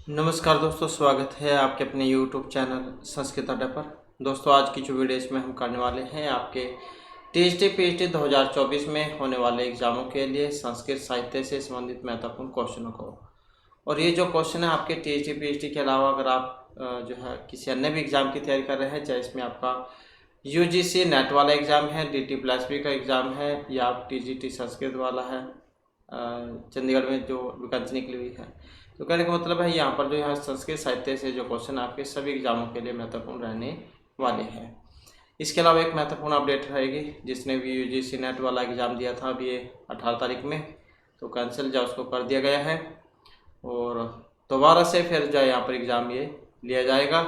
नमस्कार दोस्तों, स्वागत है आपके अपने YouTube चैनल संस्कृत अड्डा पर। दोस्तों, आज की जो वीडियो इसमें हम करने वाले हैं आपके टीएचटी पीएचडी 2024 में होने वाले एग्जामों के लिए संस्कृत साहित्य से संबंधित महत्वपूर्ण क्वेश्चनों को। और ये जो क्वेश्चन है आपके टीएचटी पीएचडी के अलावा अगर आप जो है किसी अन्य भी एग्ज़ाम की तैयारी कर रहे हैं, चाहे इसमें आपका यूजीसी नेट वाला एग्ज़ाम है, DT+B का एग्ज़ाम है, या आप TGT संस्कृत वाला है, चंडीगढ़ में जो वैकेंसी निकली हुई है, तो कहने का मतलब है यहाँ पर जो है संस्कृत साहित्य से जो क्वेश्चन आपके सभी एग्जामों के लिए महत्वपूर्ण रहने वाले हैं। इसके अलावा एक महत्वपूर्ण अपडेट रहेगी, जिसने भी यूजीसी नेट वाला एग्ज़ाम दिया था अभी 18 तारीख में, तो कैंसिल जो उसको कर दिया गया है और दोबारा से फिर जो है यहाँ पर एग्ज़ाम ये लिया जाएगा।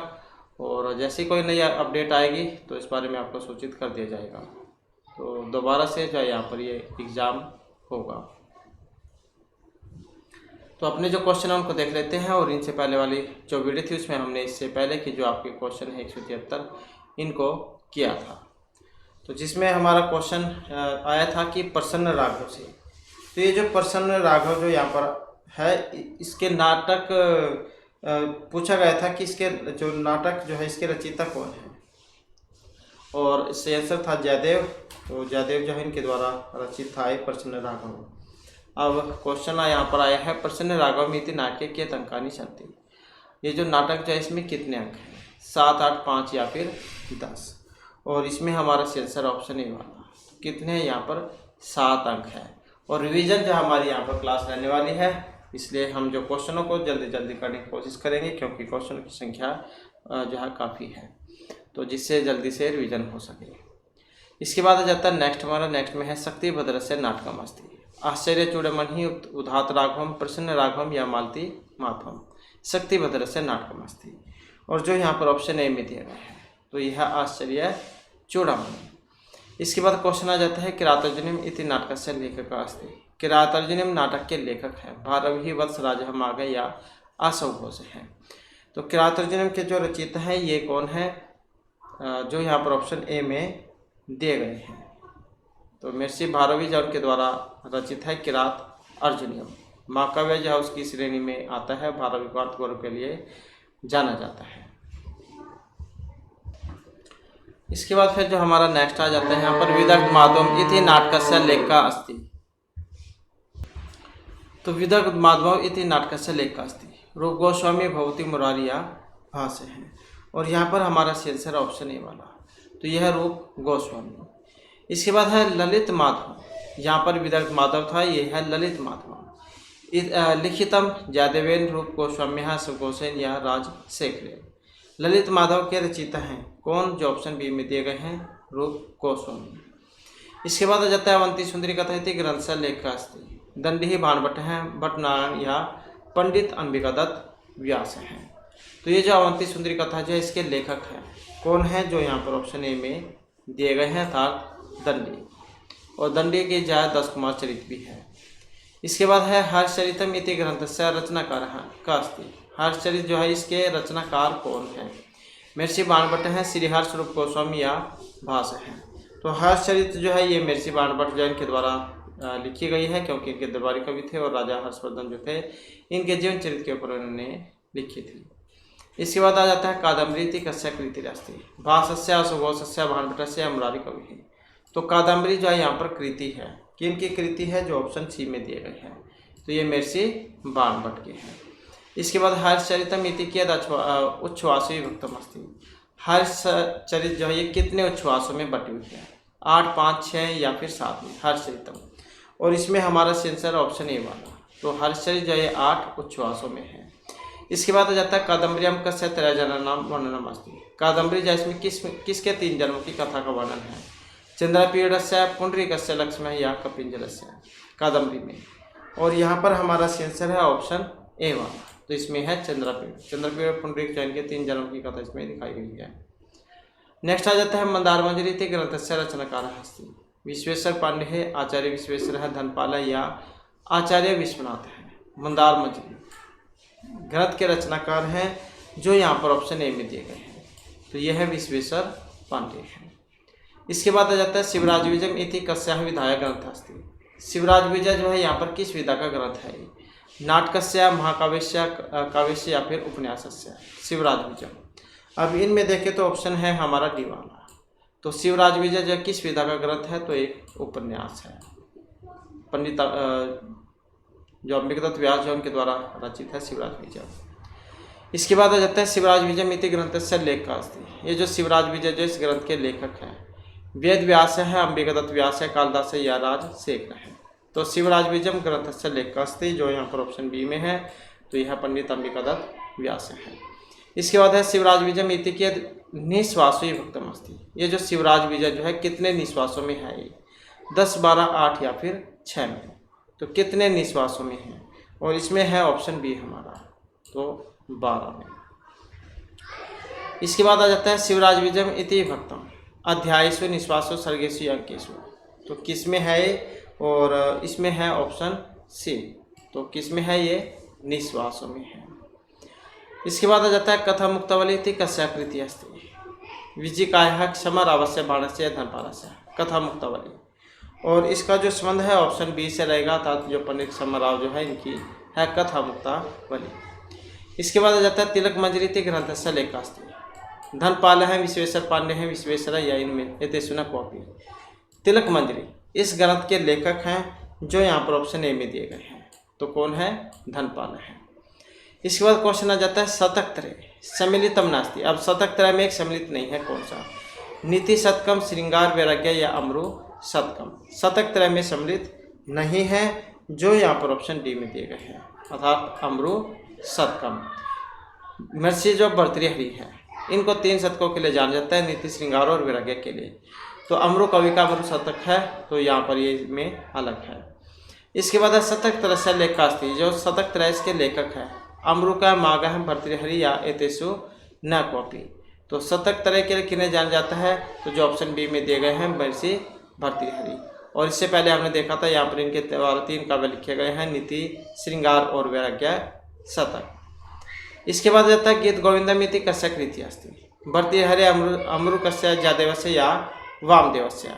और जैसे कोई नई अपडेट आएगी तो इस बारे में आपको सूचित कर दिया जाएगा। तो दोबारा से जो है यहाँ पर ये एग्ज़ाम होगा। तो अपने जो क्वेश्चन है उनको देख लेते हैं। और इनसे पहले वाली जो वीडियो थी उसमें हमने इससे पहले की जो आपके क्वेश्चन है 173 इनको किया था, तो जिसमें हमारा क्वेश्चन आया था कि प्रसन्न राघव से। तो ये जो प्रसन्न राघव जो यहाँ पर है, इसके नाटक पूछा गया था कि इसके जो नाटक जो है इसके रचयिता कौन है, और इससे आंसर था जयदेव। तो जयदेव जो है इनके द्वारा रचित था प्रसन्न राघव। अब क्वेश्चन यहाँ पर आया है, प्रसन्न राघव इति नाट्य कियत् अंकानि सन्ति। ये जो नाटक जो है इसमें कितने अंक हैं, 7, 8, 5 या फिर 10। और इसमें हमारा आंसर ऑप्शन ए वाला कितने हैं, यहाँ पर 7 अंक है। और रिवीजन जो हमारी यहाँ पर क्लास रहने वाली है, इसलिए हम जो क्वेश्चनों को जल्दी करने की कोशिश करेंगे, क्योंकि क्वेश्चन की संख्या जो है काफ़ी है, तो जिससे जल्दी से रिवीजन हो सके। इसके बाद आ जाता है नेक्स्ट हमारा, नेक्स्ट में है शक्ति भद्रस्य नाटकमस्ति। आश्चर्य चूड़मणि उदात राघवम प्रसन्न राघवम या मालती माधवम शक्ति भद्रस्य नाटकमस्ति। और जो यहाँ पर ऑप्शन ए में दिया गया है, तो यह आश्चर्य चूड़ामणि। इसके बाद क्वेश्चन आ जाता है किरातार्जुनीम इति नाटकस्य लेखक अस्ति। किरातार्जुनीम नाटक के लेखक हैं भारवी वत्स राजा माघ या आशव घोष हैं। तो किरातार्जुनीम के जो रचयिता हैं ये कौन है, जो यहाँ पर ऑप्शन ए में दिए गए हैं। तो महर्षि भारवी जो उनके द्वारा रचित है किरात अर्जुनीयम। महाकाव्य जो है उसकी श्रेणी में आता है, भारवी को अर्थगौरव के लिए जाना जाता है। इसके बाद फिर जो हमारा नेक्स्ट आ जाता है यहाँ पर विदग्ध माधवम इति नाटकस्य लेखा अस्ति। तो विदग्ध माधव इति नाटकस्य लेखा अस्ति रूप गोस्वामी भवती मुरारिया भाष्य हैं। और यहाँ पर हमारा आंसर ऑप्शन ए वाला, तो यह रूप गोस्वामी। इसके बाद है ललित माधव, यहाँ पर विदग्ध माधव था, ये है ललित माधव। लिखितम जयदेवेन रूप गोस्वाम्य सुगोसेन या राजशेखर। ललित माधव के रचयिता हैं कौन, जो ऑप्शन बी में दिए गए हैं, रूप गोस्वामी। इसके बाद आ जाता है अवंती सुंदरी कथा इति ग्रंथ से लेखा अस्ति। दंडी भानभट्ट हैं, भट्टनारायण या पंडित अंबिका दत्त व्यास हैं। तो ये जो अवंती सुंदरी कथा जो है इसके लेखक हैं कौन है, जो यहाँ पर ऑप्शन ए में दिए गए हैं, अर्थात दंडी। और दंडी की जय 10 कुमार चरित भी है। इसके बाद है हर्षचरितम इति ग्रंथ से रचनाकार का अस्ति। हर्षचरित जो है इसके रचनाकार कौन है, महर्षि बाणभट्ट हैं, श्री हर्ष रूप गोस्वामी या भास हैं। तो हर्षचरित जो है ये महर्षि बाणभट्ट जैन के द्वारा लिखी गई है, क्योंकि इनके दरबारी कवि थे और राजा हर्षवर्धन जो थे इनके जीवन चरित्र के ऊपर उन्होंने लिखी थी। इसके बाद आ जाता है कादम्बरी कस्य कृतिरस्ति। भाष्य सुघोषस्य भानभट्टस्य मुरारी कवि है। तो कादम्बरी जो है यहाँ पर कृति है, किनकी कृति है, जो ऑप्शन सी में दिए गए हैं, तो ये महर्षि बाणभट्ट के हैं। इसके बाद हर्षचरितम इति कियद् उच्छ्वासो विभक्तम अस्ति। हर्षचरित जो है ये कितने उच्छ्वासों में बटी हुई है, 8, 5, 6 या फिर 7 में हर्षचरितम। और इसमें हमारा आंसर ऑप्शन ए वाला, तो हर्षचरित जो है 8 उच्छ्वासों में है। इसके बाद आ जाता है कादम्बरीम कस्य त्रयजनानां वर्णनम अस्ति। कादम्बरी जो इसमें किसके 3 जन्मों की कथा का वर्णन है, चंद्रपीड़स्य, पुंडरीकस्य, लक्ष्मण या कपिंजलस्य कादम्बरी में। और यहाँ पर हमारा आंसर है ऑप्शन ए वाला, तो इसमें है चंद्रपीड़ पुंडरीक जैन के 3 जन्मों की कथा इसमें दिखाई गई है। नेक्स्ट आ जाता है मंदार मंजरी इति ग्रंथस्य रचनाकार अस्ति। विश्वेश्वर पांडे है, आचार्य विश्वेश्वर है, धनपाल या आचार्य विश्वनाथ है। मंदार मंजरी ग्रंथ के रचनाकार हैं, जो यहाँ पर ऑप्शन ए में दिए गए हैं, तो यह है विश्वेश्वर पांडे है। इसके बाद आ जाता है शिवराज विजय इति कस्याः विधाय ग्रंथ अस्ति। शिवराज विजय जो है यहाँ पर किस विधा का ग्रंथ है, नाटकस्य, महाकाव्यस्य, काव्यस्य या फिर उपन्यासस्य। शिवराज विजय, अब इनमें देखें तो ऑप्शन है हमारा डी वाला। तो शिवराज विजय जो किस विधा का ग्रंथ है, तो एक उपन्यास है। पंडित जो अंबिकादत्त व्यास जो उनके द्वारा रचित है शिवराज विजय। इसके बाद आ जाता है शिवराज विजय इति ग्रंथस्य लेखक अस्ति। ये जो शिवराज विजय जो इस ग्रंथ के लेखक हैं, वेद व्यास है, अंबिकादत्त व्यास है, कालिदास है या राजशेखर है। तो शिवराज विजय ग्रंथस्य लेखक अस्ति जो यहाँ पर ऑप्शन बी में है, तो यह पंडित अंबिकादत्त व्यास है। इसके बाद है शिवराज विजय इति के निश्वासो भक्तम अस्ति। ये जो शिवराज विजय जो है कितने निश्वासों में है, ये 10, 12, 8 या फिर 6 में। तो कितने निश्वासों में है, और इसमें है ऑप्शन बी हमारा, तो 12 में। इसके बाद आ जाता है शिवराज विजय इति भक्तम अध्यायेषु निश्वासो सर्गेषु अंकेषु। तो किस में है ये, और इसमें है ऑप्शन सी। तो किस में है, ये निश्वासों में है। इसके बाद आ जाता है कथा मुक्तावली इति कस्या कृति अस्ति। विजिकायः क्षमा रावस्य बाणस्य धनपालस्य। कथा मुक्तावली, और इसका जो संबंध है ऑप्शन बी से रहेगा, अर्थात जो पंडित क्षमा राव जो है इनकी है कथा मुक्तावली। इसके बाद आ जाता है तिलक मंजरी इति ग्रंथस्य लेखक अस्ति। धनपाल है, विश्वेश्वर पांडे हैं, विश्वेश्वर या इनमें एतेषु न कॉपी। तिलक मंजरी इस ग्रंथ के लेखक हैं जो यहाँ पर ऑप्शन ए में दिए गए हैं। तो कौन है, धनपाल है। इसके बाद क्वेश्चन आ जाता है शतक त्रय सम्मिलितम नास्ति। अब शतक त्रय में एक सम्मिलित नहीं है, कौन सा, नीति शतकम, श्रृंगार वैराग्य या अमरु शतकम। शतक त्रय में सम्मिलित नहीं है, जो यहाँ पर ऑप्शन डी में दिए गए हैं, अर्थात अमरु शतकम। महर्षि जो भर्तृहरि है, इनको 3 शतकों के लिए जाना जाता है, नीति, श्रृंगार और वैराग्य के लिए। तो अमरु कवि का अमरु शतक है, तो यहाँ पर ये में अलग है। इसके बाद है शतक त्रय से लेखक अस्ति। जो शतक त्रय के लेखक है, अमरु का मागा है, भर्तृहरि या एतेषु न कॉपी। तो शतक त्रय के लिए किन्हें जाना जाता है, तो जो ऑप्शन बी में दिए गए हैं महर्षि भर्तृहरि। और इससे पहले हमने देखा था यहाँ पर इनके 3 काव्य लिखे गए हैं, नीति, श्रृंगार और वैराग्य शतक। इसके बाद जाता है गीत गोविंदम इति कस्य कृति अस्ति। भर्तृहरि अमरु कस्य जयदेवस्य या वामदेवस्य।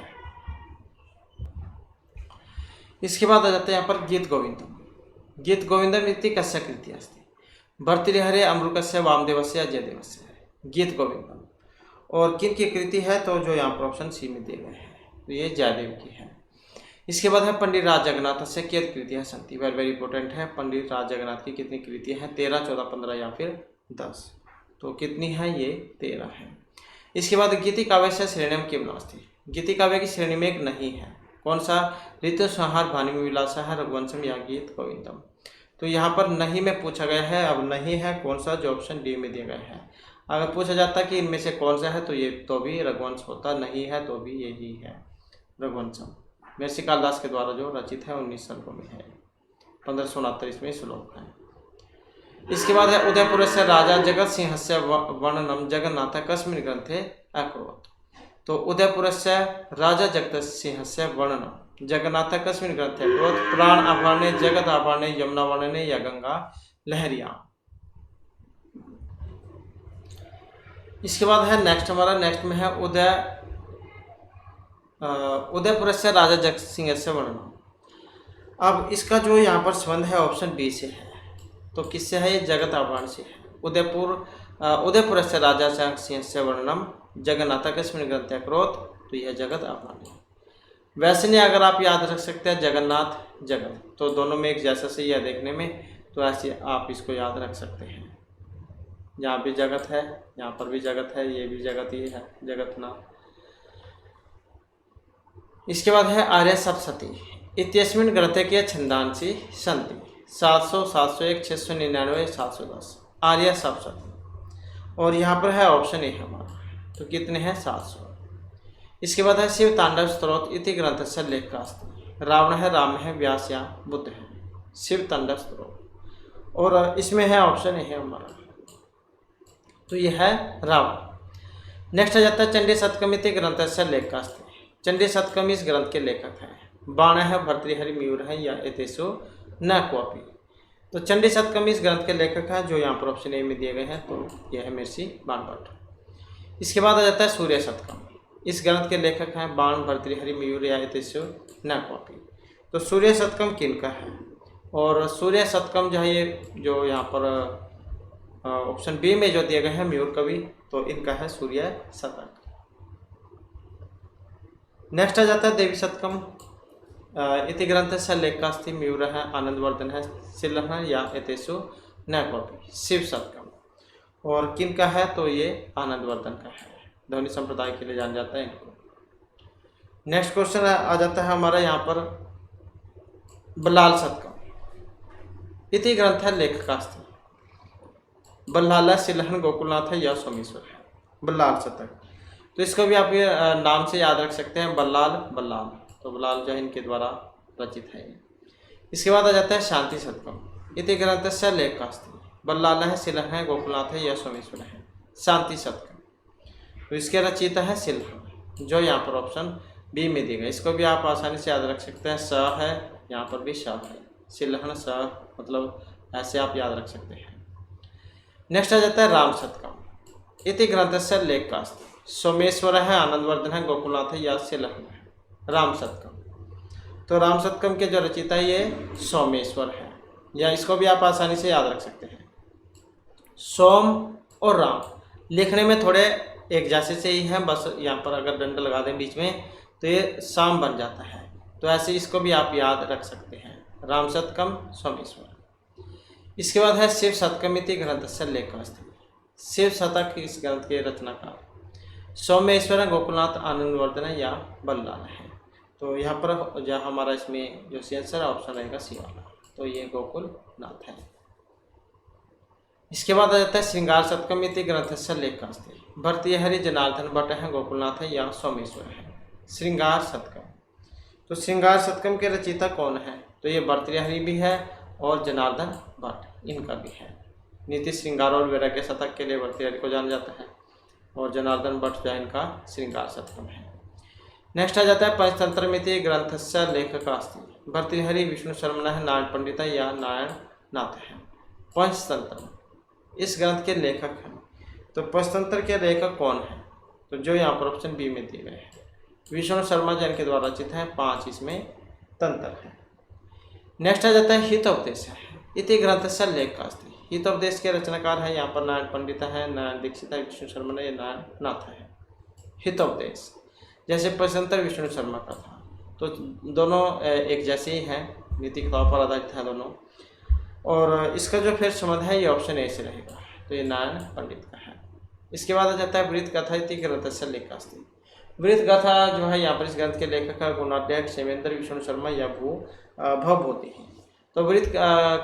इसके बाद आ जाता है यहाँ पर गीत गोविंदम। गीत गोविंदम इति कस्य कृति अस्ति। भर्तृहरि अमरु कस्य वामदेवस्य या जयदेवस्य है गीत गोविंदम। और किन की कृति है, तो जो यहाँ पर ऑप्शन सी में दिए गए हैं, तो ये जयदेव की है। इसके बाद है पंडित राज जगन्नाथ से कियत कृतियाँ सन्ति। वेरी इंपॉर्टेंट है, पंडित राज जगन्नाथ की कितनी कृतियाँ हैं, 13, 14, 15 या फिर 10। तो कितनी है, ये 13 है। इसके बाद गीति काव्य से श्रेणीम किम नास्ति। गीति काव्य की श्रेणी में एक नहीं है, कौन सा, ऋतु संहार, भानु विलास है, रघुवंशम या गीत गोविंदम। तो यहाँ पर नहीं में पूछा गया है। अब नहीं है कौन सा, जो ऑप्शन डी में दिया गया है। अगर पूछा जाता कि इनमें से कौन सा है, तो ये तो भी रघुवंश होता, नहीं है तो भी यही है रघुवंशम। महर्षि कालिदास के द्वारा जो रचित है 19 श्लोकों में है, 1569 इसमें श्लोक है। इसके बाद है उदयपुर से राजा जगत सिंहस्य वर्णनम जगन्नाथ कस्मिन् ग्रंथे अकरोत्। तो उदयपुर से राजा जगत सिंहस्य वर्णनम जगन्नाथ कस्मिन् ग्रंथे अकरोत्। प्राण आभरणे, जगत आभरणे, यमुना वर्णने या गंगा लहरिया। इसके बाद है नेक्स्ट में है उदयपुर से राजा जगत सिंह से वर्णन। अब इसका जो यहाँ पर संबंध है ऑप्शन बी से है। तो किससे है, ये जगत आभरण से है। उदयपुर से राजा जगत सिंह से वर्णनम जगन्नाथ कस्मिन् ग्रंथे अकरोत्। तो यह जगत आभरण है। वैसे नहीं, अगर आप याद रख सकते हैं जगन्नाथ जगत, तो दोनों में एक जैसा सही है देखने में, तो ऐसे आप इसको याद रख सकते हैं। यहाँ भी जगत है, यहाँ पर भी जगत है, ये भी जगत ही है, जगतनाथ। इसके बाद है आर्य सप्तशती इत्यस्मिन् ग्रंथे के छंदांसि सन्ति 700, 701, 699, 710। आर्य सप्तशती, और यहाँ पर है ऑप्शन ए हमारा। तो कितने हैं, 700। इसके बाद है शिव तांडव स्तोत्र इति ग्रंथस्य लेखक अस्ति। रावण है, राम है, व्यास या बुद्ध है। शिव तांडव स्तोत्र, और इसमें है ऑप्शन ए है हमारा, तो यह है रावण। नेक्स्ट आ जाता है चंडी शतकम इति ग्रंथस्य लेखक अस्ति। चंडी शतकम इस ग्रंथ के लेखक हैं। बाण है, भर्तृहरि, मयूर है या एतेषु न क्वापि। तो चंडी शतकम इस ग्रंथ के लेखक हैं, जो यहाँ पर ऑप्शन ए में दिए गए हैं, तो यह है महर्षि बाणभट्ट। इसके बाद आ जाता है सूर्य शतकम। इस ग्रंथ के लेखक हैं बाण, भर्तृहरि, मयूर या एतेषु न क्वापि। तो सूर्य शतकम किनका है, और सूर्य शतकम जो है ये जो यहाँ पर ऑप्शन बी में जो दिए गए हैं मयूर कवि, तो इनका है सूर्य शतक। नेक्स्ट आ जाता है देवी शतकम। इति ग्रंथस्य लेखकास्ति मयूरः आनंदवर्धनः शिलः या एतेषु न कोऽपि। शिव शतकम और किन का है, तो ये आनंदवर्धन का है, ध्वनि संप्रदाय के लिए जाना जाता है इनको। नेक्स्ट क्वेश्चन आ जाता है हमारा यहाँ पर बल्लाल शतकम। इति ग्रंथ लेखकास्ति बल्लाल शिलहन गोकुलनाथ या सोमेश्वर है। बल्लाल शतक, तो इसको भी आप ये नाम से याद रख सकते हैं, बल्लाल बल्लाल, तो बल्लाल जो है इनके द्वारा रचित है। इसके बाद आ जाता है शांति शतकम। इति ग्रंथस्य लेखकास्ति बल्लाल है शिलह है गोकुलनाथ है या सोमेश्वर है। शांति शतकम, तो इसके रचयिता है शिलह, जो यहाँ पर ऑप्शन बी में दी गई। इसको भी आप आसानी से याद रख सकते हैं, स है यहाँ पर भी स है, शिलहन स, मतलब ऐसे आप याद रख सकते हैं। नेक्स्ट आ जाता है राम शतकम। इति ग्रंथस्य लेखकास्ति सोमेश्वर है आनंदवर्धन है गोकुलनाथ है या शिलहन है। राम शतकम, तो राम शतकम के जो रचयिता है ये सोमेश्वर है, या इसको भी आप आसानी से याद रख सकते हैं। सोम और राम लिखने में थोड़े एक जैसे से ही हैं, बस यहाँ पर अगर डंडा लगा दें बीच में तो ये शाम बन जाता है, तो ऐसे इसको भी आप याद रख सकते हैं, राम शतकम सोमेश्वर। इसके बाद है शिव शतकम इति ग्रंथस्य लेखकास्ति। शिव शतक इस ग्रंथ के रचनाकार सोमेश्वर गोकुलनाथ आनंदवर्धन या बल्लाल है। तो यहाँ पर जो हमारा इसमें जो आंसर ऑप्शन रहेगा सी वाला, तो ये गोकुलनाथ है। इसके बाद आ जाता है श्रृंगार शतकम इति ग्रंथस्य लेखकास्ति भर्तृहरि जनार्दन भट्ट है गोकुलनाथ है या सोमेश्वर है। श्रृंगार शतकम, तो श्रृंगार शतकम के रचयिता कौन है, तो ये भर्तृहरि भी है और जनार्दन भट्ट इनका भी है। नीति श्रृंगार और वैराग्य शतक के लिए भर्तृहरि को जाना जाता है और जनार्दन भट्ट जो है इनका श्रृंगार शतकम है। नेक्स्ट आ जाता है पंचतंत्र मिति ग्रंथस्य लेखकास्ति भर्तृहरि विष्णु शर्मण है नारायण पंडित या नारायण नाथ है। पंचतंत्र इस ग्रंथ के लेखक हैं, तो पंचतंत्र के लेखक कौन है, तो जो यहाँ पर ऑप्शन बी में दिए गए हैं विष्णु शर्मा जैन के द्वारा रचित है। 5 इसमें तंत्र है। नेक्स्ट आ जाता है हितोपदेश इति ग्रंथस्य लेखकास्ति। हितोपदेश के रचनाकार है यहाँ पर नारायण पंडित है, नारायण दीक्षित है, विष्णु शर्मा या नारायण नाथ है। हितोपदेश जैसे पंचतंत्र विष्णु शर्मा का था, तो दोनों एक जैसे ही हैं, नीति के तौर पर आधारित है दोनों, और इसका जो फिर संबंध है ये ऑप्शन ए से रहेगा, तो ये नारायण पंडित का है। इसके बाद आ जाता है वृत्त कथा इति ग्रंथस्य लेखकास्ति। वृत्त कथा जो है यहाँ पर इस ग्रंथ के लेखक है गुणाढ्य क्षेमेंद्र विष्णु शर्मा या भवभूति है। तो वृत्त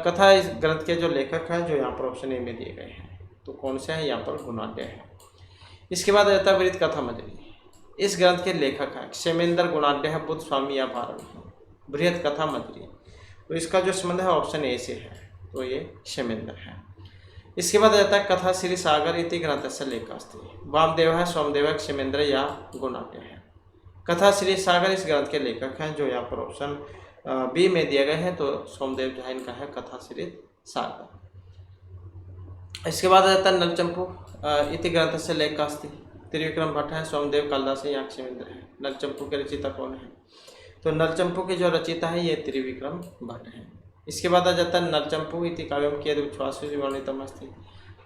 कथा इस ग्रंथ के जो लेखक हैं जो यहाँ पर ऑप्शन ए में दिए गए हैं, तो कौन से हैं, यहाँ पर गुणाढ्य है। इसके बाद आ जाता है वृत्त कथा मजरी। इस ग्रंथ के लेखक हैं क्षेमेंद्र गुणाढ्य है बुद्ध स्वामी या भारवी। बृहत कथा मजरी, तो इसका जो संबंध है ऑप्शन ए से है, तो ये क्षेमेंद्र है। इसके बाद आ जाता है कथा श्री सागर इति ग्रंथस्य लेखकास्ति। वामदेव है सोमदेव है क्षेमेंद्र या गुणाढ्य है। कथा श्री सागर इस ग्रंथ के लेखक हैं जो यहाँ पर ऑप्शन बी में दिए गए हैं, तो सोमदेव जो है इनका है कथा श्री सागर। इसके बाद आ जाता है नलचंपू इति ग्रंथस्य लेखकास्ति। त्रिविक्रम भट्ट है, सोमदेव कालिदास है या क्षेमेंद्र है। नलचंपू के रचयिता कौन है, तो नलचंपू के जो रचयिता है ये त्रिविक्रम भट्ट है। इसके बाद आ जाता है नलचंपू इति काव्यम कियद् उच्छ्वासो वर्णितम् अस्ति।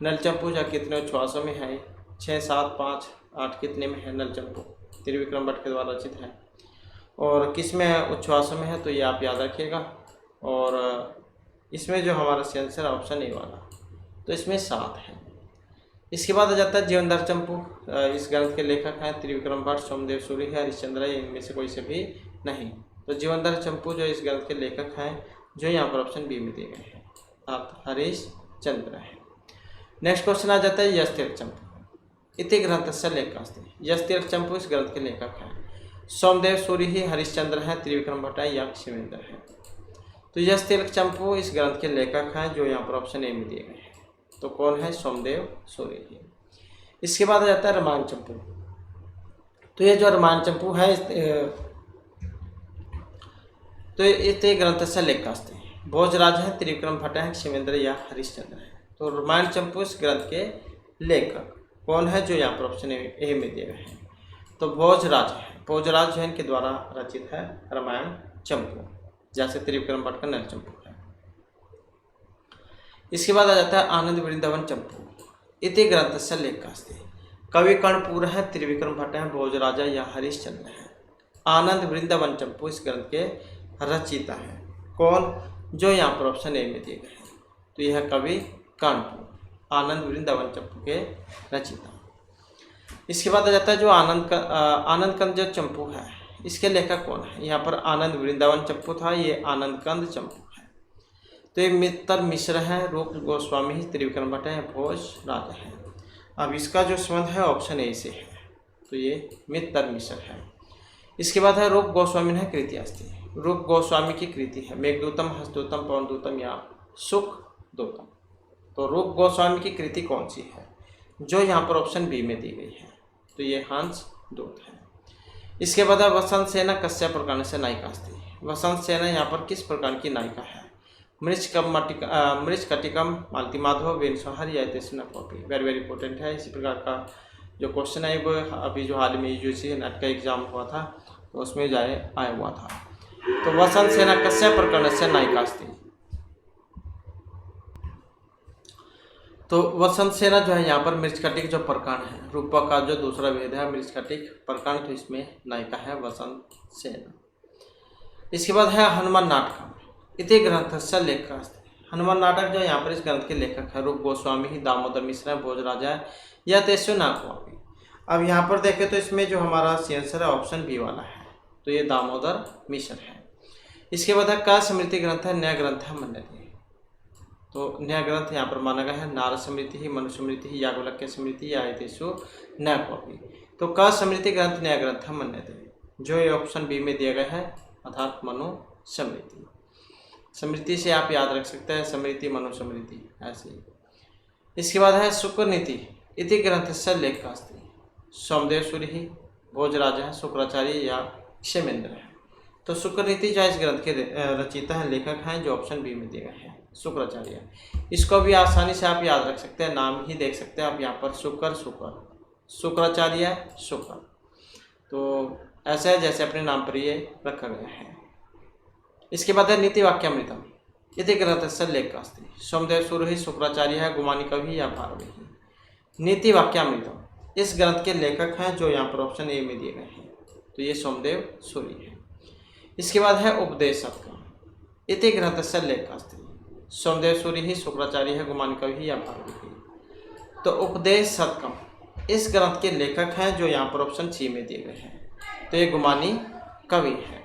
नलचंपू जो कितने उच्छ्वासों में है, 6, 7, 5, 8 कितने में है नलचंपू, त्रिविक्रम भट्ट के द्वारा रचित है। और किस में उच्छ्वासों में है, तो ये आप याद रखिएगा। और इसमें जो हमारा आंसर ऑप्शन ए वाला, तो इसमें 7 है। इसके बाद आ जाता है जीवनधर चंपू। इस ग्रंथ के लेखक हैं त्रिविक्रम भट्ट, सोमदेव सूरी है, हरिश्चंद्र है, इनमें से कोई से भी नहीं। तो जीवनधर चंपू जो इस ग्रंथ के लेखक हैं जो यहाँ पर ऑप्शन बी में दिए गए हैं, अर्थात हरिश्चंद्र है। नेक्स्ट क्वेश्चन आ जाता है यशतिलक चंपू इति ग्रंथस्य लेखकास्ति। यशतिलक चंपू इस ग्रंथ के लेखक हैं सोमदेव सूरी ही, हरिश्चंद्र है, त्रिविक्रम भट्ट है या क्षेमेंद्र है। तो यशतिलक चंपू इस ग्रंथ के लेखक हैं जो यहाँ पर ऑप्शन ए में दिए गए हैं, तो कौन है, सोमदेव सूरी ही। इसके बाद आ जाता है रामायण चंपू। तो ये जो रामायण चंपू है तो इस ग्रंथस्य लेखकास्ति। भोजराज है, त्रिविक्रम भट्ट है, क्षेमेंद्र या हरिश्चंद्र है। तो रामायण चंपू इस ग्रंथ के लेखक कौन है जो यहाँ पर ऑप्शन ए में दिए गए हैं, तो भोजराज है। भोजराज जो है इनके द्वारा रचित है रामायण चंपू, जैसे त्रिविक्रम भट्ट का नल चंपू है। इसके बाद आ जाता है आनंद वृंदावन चंपू इति ग्रंथस्य लेखकास्ति। कवि कर्णपुरः त्रिविक्रम भट्टः भोजराजा या हरिश्चंद्र है। आनंद वृंदावन चंपू इस ग्रंथ के रचयिता है। कौन? जो यहाँ पर ऑप्शन ए में दिए गए हैं। तो यह कवि कर्णपुर, आनंद वृंदावन चंपू के रचयिता। इसके बाद आ जाता है जो आनंद कंद जो चंपू है, इसके लेखक कौन है? यहाँ पर आनंद वृंदावन चंपू था, ये आनंद कंद चंपू है। तो ये मित्तर मिश्र है, रूप गोस्वामी, त्रिविक्रम भट्ट है, भोज राजा है। अब इसका जो संबंध है ऑप्शन ए से है, तो ये मित्तर मिश्र है। इसके बाद है रूप गोस्वामी है कृति अस्ति। रूप गोस्वामी की कृति है मेघदूतम, हंसदूतम, पवनदूतम या सुखदूतम। तो रूप गोस्वामी की कृति कौन सी है? जो यहाँ पर ऑप्शन बी में दी गई है, तो ये हंस दूत है। इसके बाद है वसंत सेना कस्य प्रकार से नायिका अस्ति। वसंत सेना यहाँ पर किस प्रकार की नायिका है? मृच्छकटिकम, मालती माधव, वेणुसंहार या तेसुना कॉपी। वेरी वेरी इंपॉर्टेंट है। इसी प्रकार का जो क्वेश्चन है वो अभी जो हाल में यूजीसी नेट का एग्जाम हुआ था तो उसमें आया हुआ था। तो वसंत सेना कस्य प्रकरण से नायिका अस्ति। तो वसंत सेना जो है यहाँ पर मृच्छकटिक जो प्रकरण है, रूपक का जो दूसरा भेद है मृच्छकटिक प्रकरण, तो इसमें नायिका है वसंत सेना। इसके बाद है हनुमान नाटकम इति ग्रंथस्य लेखक अस्ति। हनुमान नाटक जो यहाँ पर इस ग्रंथ के लेखक है रूप गोस्वामी ही, दामोदर मिश्र है, भोजराजा है या तेसु नागवापी। अब यहाँ पर देखें तो इसमें जो हमारा आंसर है ऑप्शन बी वाला है, तो ये दामोदर मिश्र है। इसके बाद है का स्मृति ग्रंथ है न्याय ग्रंथ है मन्यते। तो न्याय ग्रंथ यहाँ पर माना गया है नारद स्मृति ही, मनु स्मृति ही, याज्ञवल्क्य स्मृति या तेसु न्यायवापी। तो का स्मृति ग्रंथ न्याय ग्रंथ है मन्यते, जो ये ऑप्शन बी में दिया गया है अर्थात मनु स्मृति। स्मृति से आप याद रख सकते हैं स्मृति, मनु स्मृति ऐसे। इसके बाद है शुक्र नीति इति ग्रंथस्य लेखक अस्ति। सोमदेव सूर्य ही, भोजराजा है, शुक्राचार्य या क्षेमेंद्र है। तो शुक्र नीति जो इस ग्रंथ के रचयिता हैं, लेखक हैं, जो ऑप्शन बी में दिए गए हैं शुक्राचार्य। इसको भी आसानी से आप याद रख सकते हैं, नाम ही देख सकते हैं आप यहाँ पर शुक्राचार्य शुक्र। तो ऐसा है जैसे अपने नाम पर ये रखा गया है। इसके बाद है नीति वाक्यामृतम इति ग्रंथस्य लेखक अस्ति। सोमदेव सूर्य ही, शुक्राचार्य है, गुमानी कवि या भारवी। नीति वाक्यामृतम इस ग्रंथ के लेखक हैं, जो यहाँ पर ऑप्शन ए में दिए गए हैं, तो ये सोमदेव सूर्य है। इसके बाद है उपदेश सतकम इति ग्रंथस्य लेखक अस्ति। सोमदेव सूर्य ही, शुक्राचार्य है, गुमानी कवि या भारवी। तो उपदेश सतकम इस ग्रंथ के लेखक हैं, जो यहाँ पर ऑप्शन सी में दिए गए हैं, तो ये गुमानी कवि है।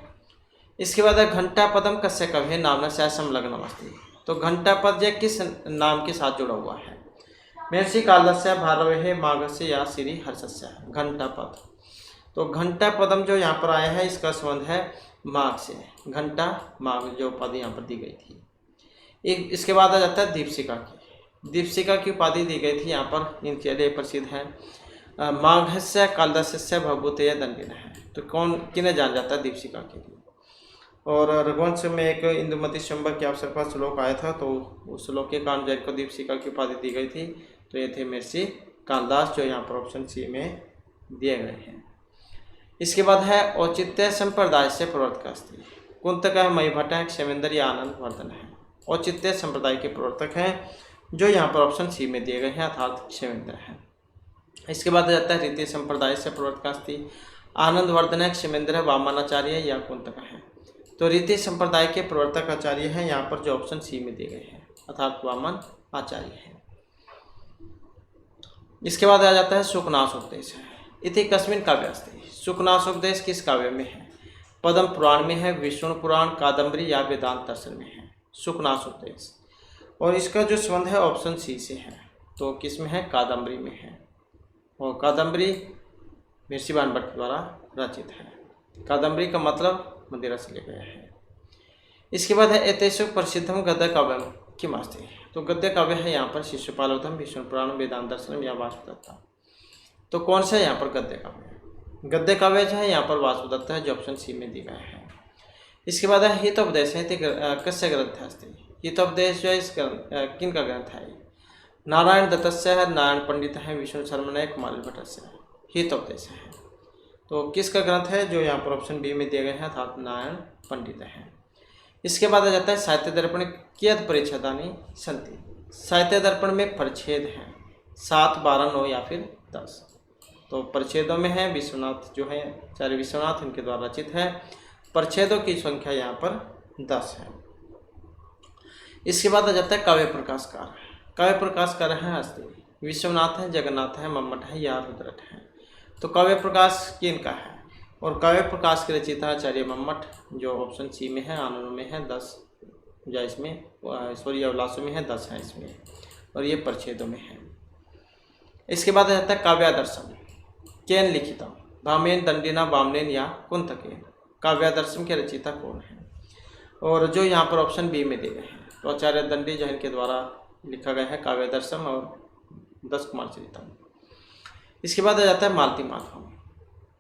इसके बाद है घंटा पदम कस्य कवि है नामना से संलग्नम अस्ति। तो घंटा पद यह किस नाम के साथ जुड़ा हुआ है? महर्षि कालिदास, भारवे, माघस्य या श्री हर्षस्य। घंटा पद, तो घंटा पदम जो यहाँ पर आया है इसका संबंध है माघ से। घंटा माघ जो उपाधि यहाँ पर दी गई थी। एक इसके बाद आ जाता है दीपशिखा की। दीपशिखा की उपाधि दी गई थी यहाँ पर, इनके लिए प्रसिद्ध है माघस्य कालिदासस्य भवभूतेय दंडिन है। तो कौन किन्हें जान जाता है दीपशिखा के लिए? और रघुवंश में एक इंदुमती स्वयंवर के अवसर पर श्लोक आया था, तो उस श्लोक के कारण जैन को दीपशिखा की उपाधि दी गई थी। तो ये थे महर्षि कालिदास, जो यहाँ पर ऑप्शन सी में दिए गए हैं। इसके बाद है औचित्य संप्रदाय से प्रवर्तक अस्ति। कुंतक है, मई भट्ट है, क्षेमेंद्र या आनंद वर्धन है। औचित्य संप्रदाय के प्रवर्तक हैं, जो यहाँ पर ऑप्शन सी में दिए गए हैं अर्थात क्षेमेंद्र है। इसके बाद जाता है रीति संप्रदाय से प्रवर्तक अस्ति। आनंद वर्धन है, क्षेमेंद्र है, वामनाचार्य या कुंतक है। तो रीति संप्रदाय के प्रवर्तक आचार्य हैं यहाँ पर, जो ऑप्शन सी में दिए गए हैं अर्थात वामन आचार्य है। इसके बाद आ जाता है शुकनासोपदेश है इति कस्मिन् काव्ये अस्ति। शुकनासोपदेश किस काव्य में है? पद्म पुराण में है, विष्णु पुराण, कादम्बरी या वेदांत दर्शन में है शुकनासोपदेश। और इसका जो संबंध है ऑप्शन सी से है, तो किस में है? कादम्बरी में है। और कादम्बरी महर्षि भट्ट द्वारा रचित है। कादम्बरी का मतलब मदिरा से लिया गया है। इसके बाद है एतेषु प्रसिद्धम गद्य काव्यम किम अस्ति। तो गद्य काव्य है यहाँ पर शिशुपालोत्तम, विष्णु पुराण, वेदांत दर्शनम या वासुदत्ता। तो कौन सा यहाँ पर गद्य काव्य है? गद्य काव्य जो है यहाँ पर वासुदत्ता है, जो ऑप्शन सी में दिया गया है। इसके बाद है हितोपदेश है कस्य ग्रंथ अस्ति। हितोपदेश जो है इस किन का ग्रंथ है? नारायण दत्तस्य है, नारायण पंडित है, विष्णु शर्मा है, कुमार भट्टस्य हितोपदेश है। तो किसका ग्रंथ है? जो यहाँ पर ऑप्शन बी में दिए गए हैं अर्थात नारायण पंडित है। इसके बाद आ जाता है साहित्य दर्पण कियत् परिच्छेदानि सन्ति। साहित्य दर्पण में परिच्छेद हैं 7, 12, 9 या फिर 10। तो परिच्छेदों में है विश्वनाथ जो है आचार्य विश्वनाथ इनके द्वारा रचित है। परिच्छेदों की संख्या यहाँ पर 10 है। इसके बाद आ जाता है काव्य प्रकाशकार। काव्य प्रकाशकार है अस्ति, विश्वनाथ है, जगन्नाथ है, मम्मट है या रुद्रट है। तो काव्य प्रकाश किनका है? और काव्य प्रकाश के रचयिता आचार्य मम्मट, जो ऑप्शन सी में है, आनंद में है 10, या इसमें सॉरी अवलासों में है 10 है इसमें, और ये परिच्छेदों में है। इसके बाद आ जाता है काव्यादर्शम केन लिखिता भामेन दंडिना वामनेन या कुंतकेन। काव्यादर्शम के रचयिता कौन है? और जो यहाँ पर ऑप्शन बी में दिए गए हैं, तो आचार्य दंडी जो इनके द्वारा लिखा गया है काव्यादर्शम और 10 कुमार चरितम। इसके बाद आ जाता है मालती माधवम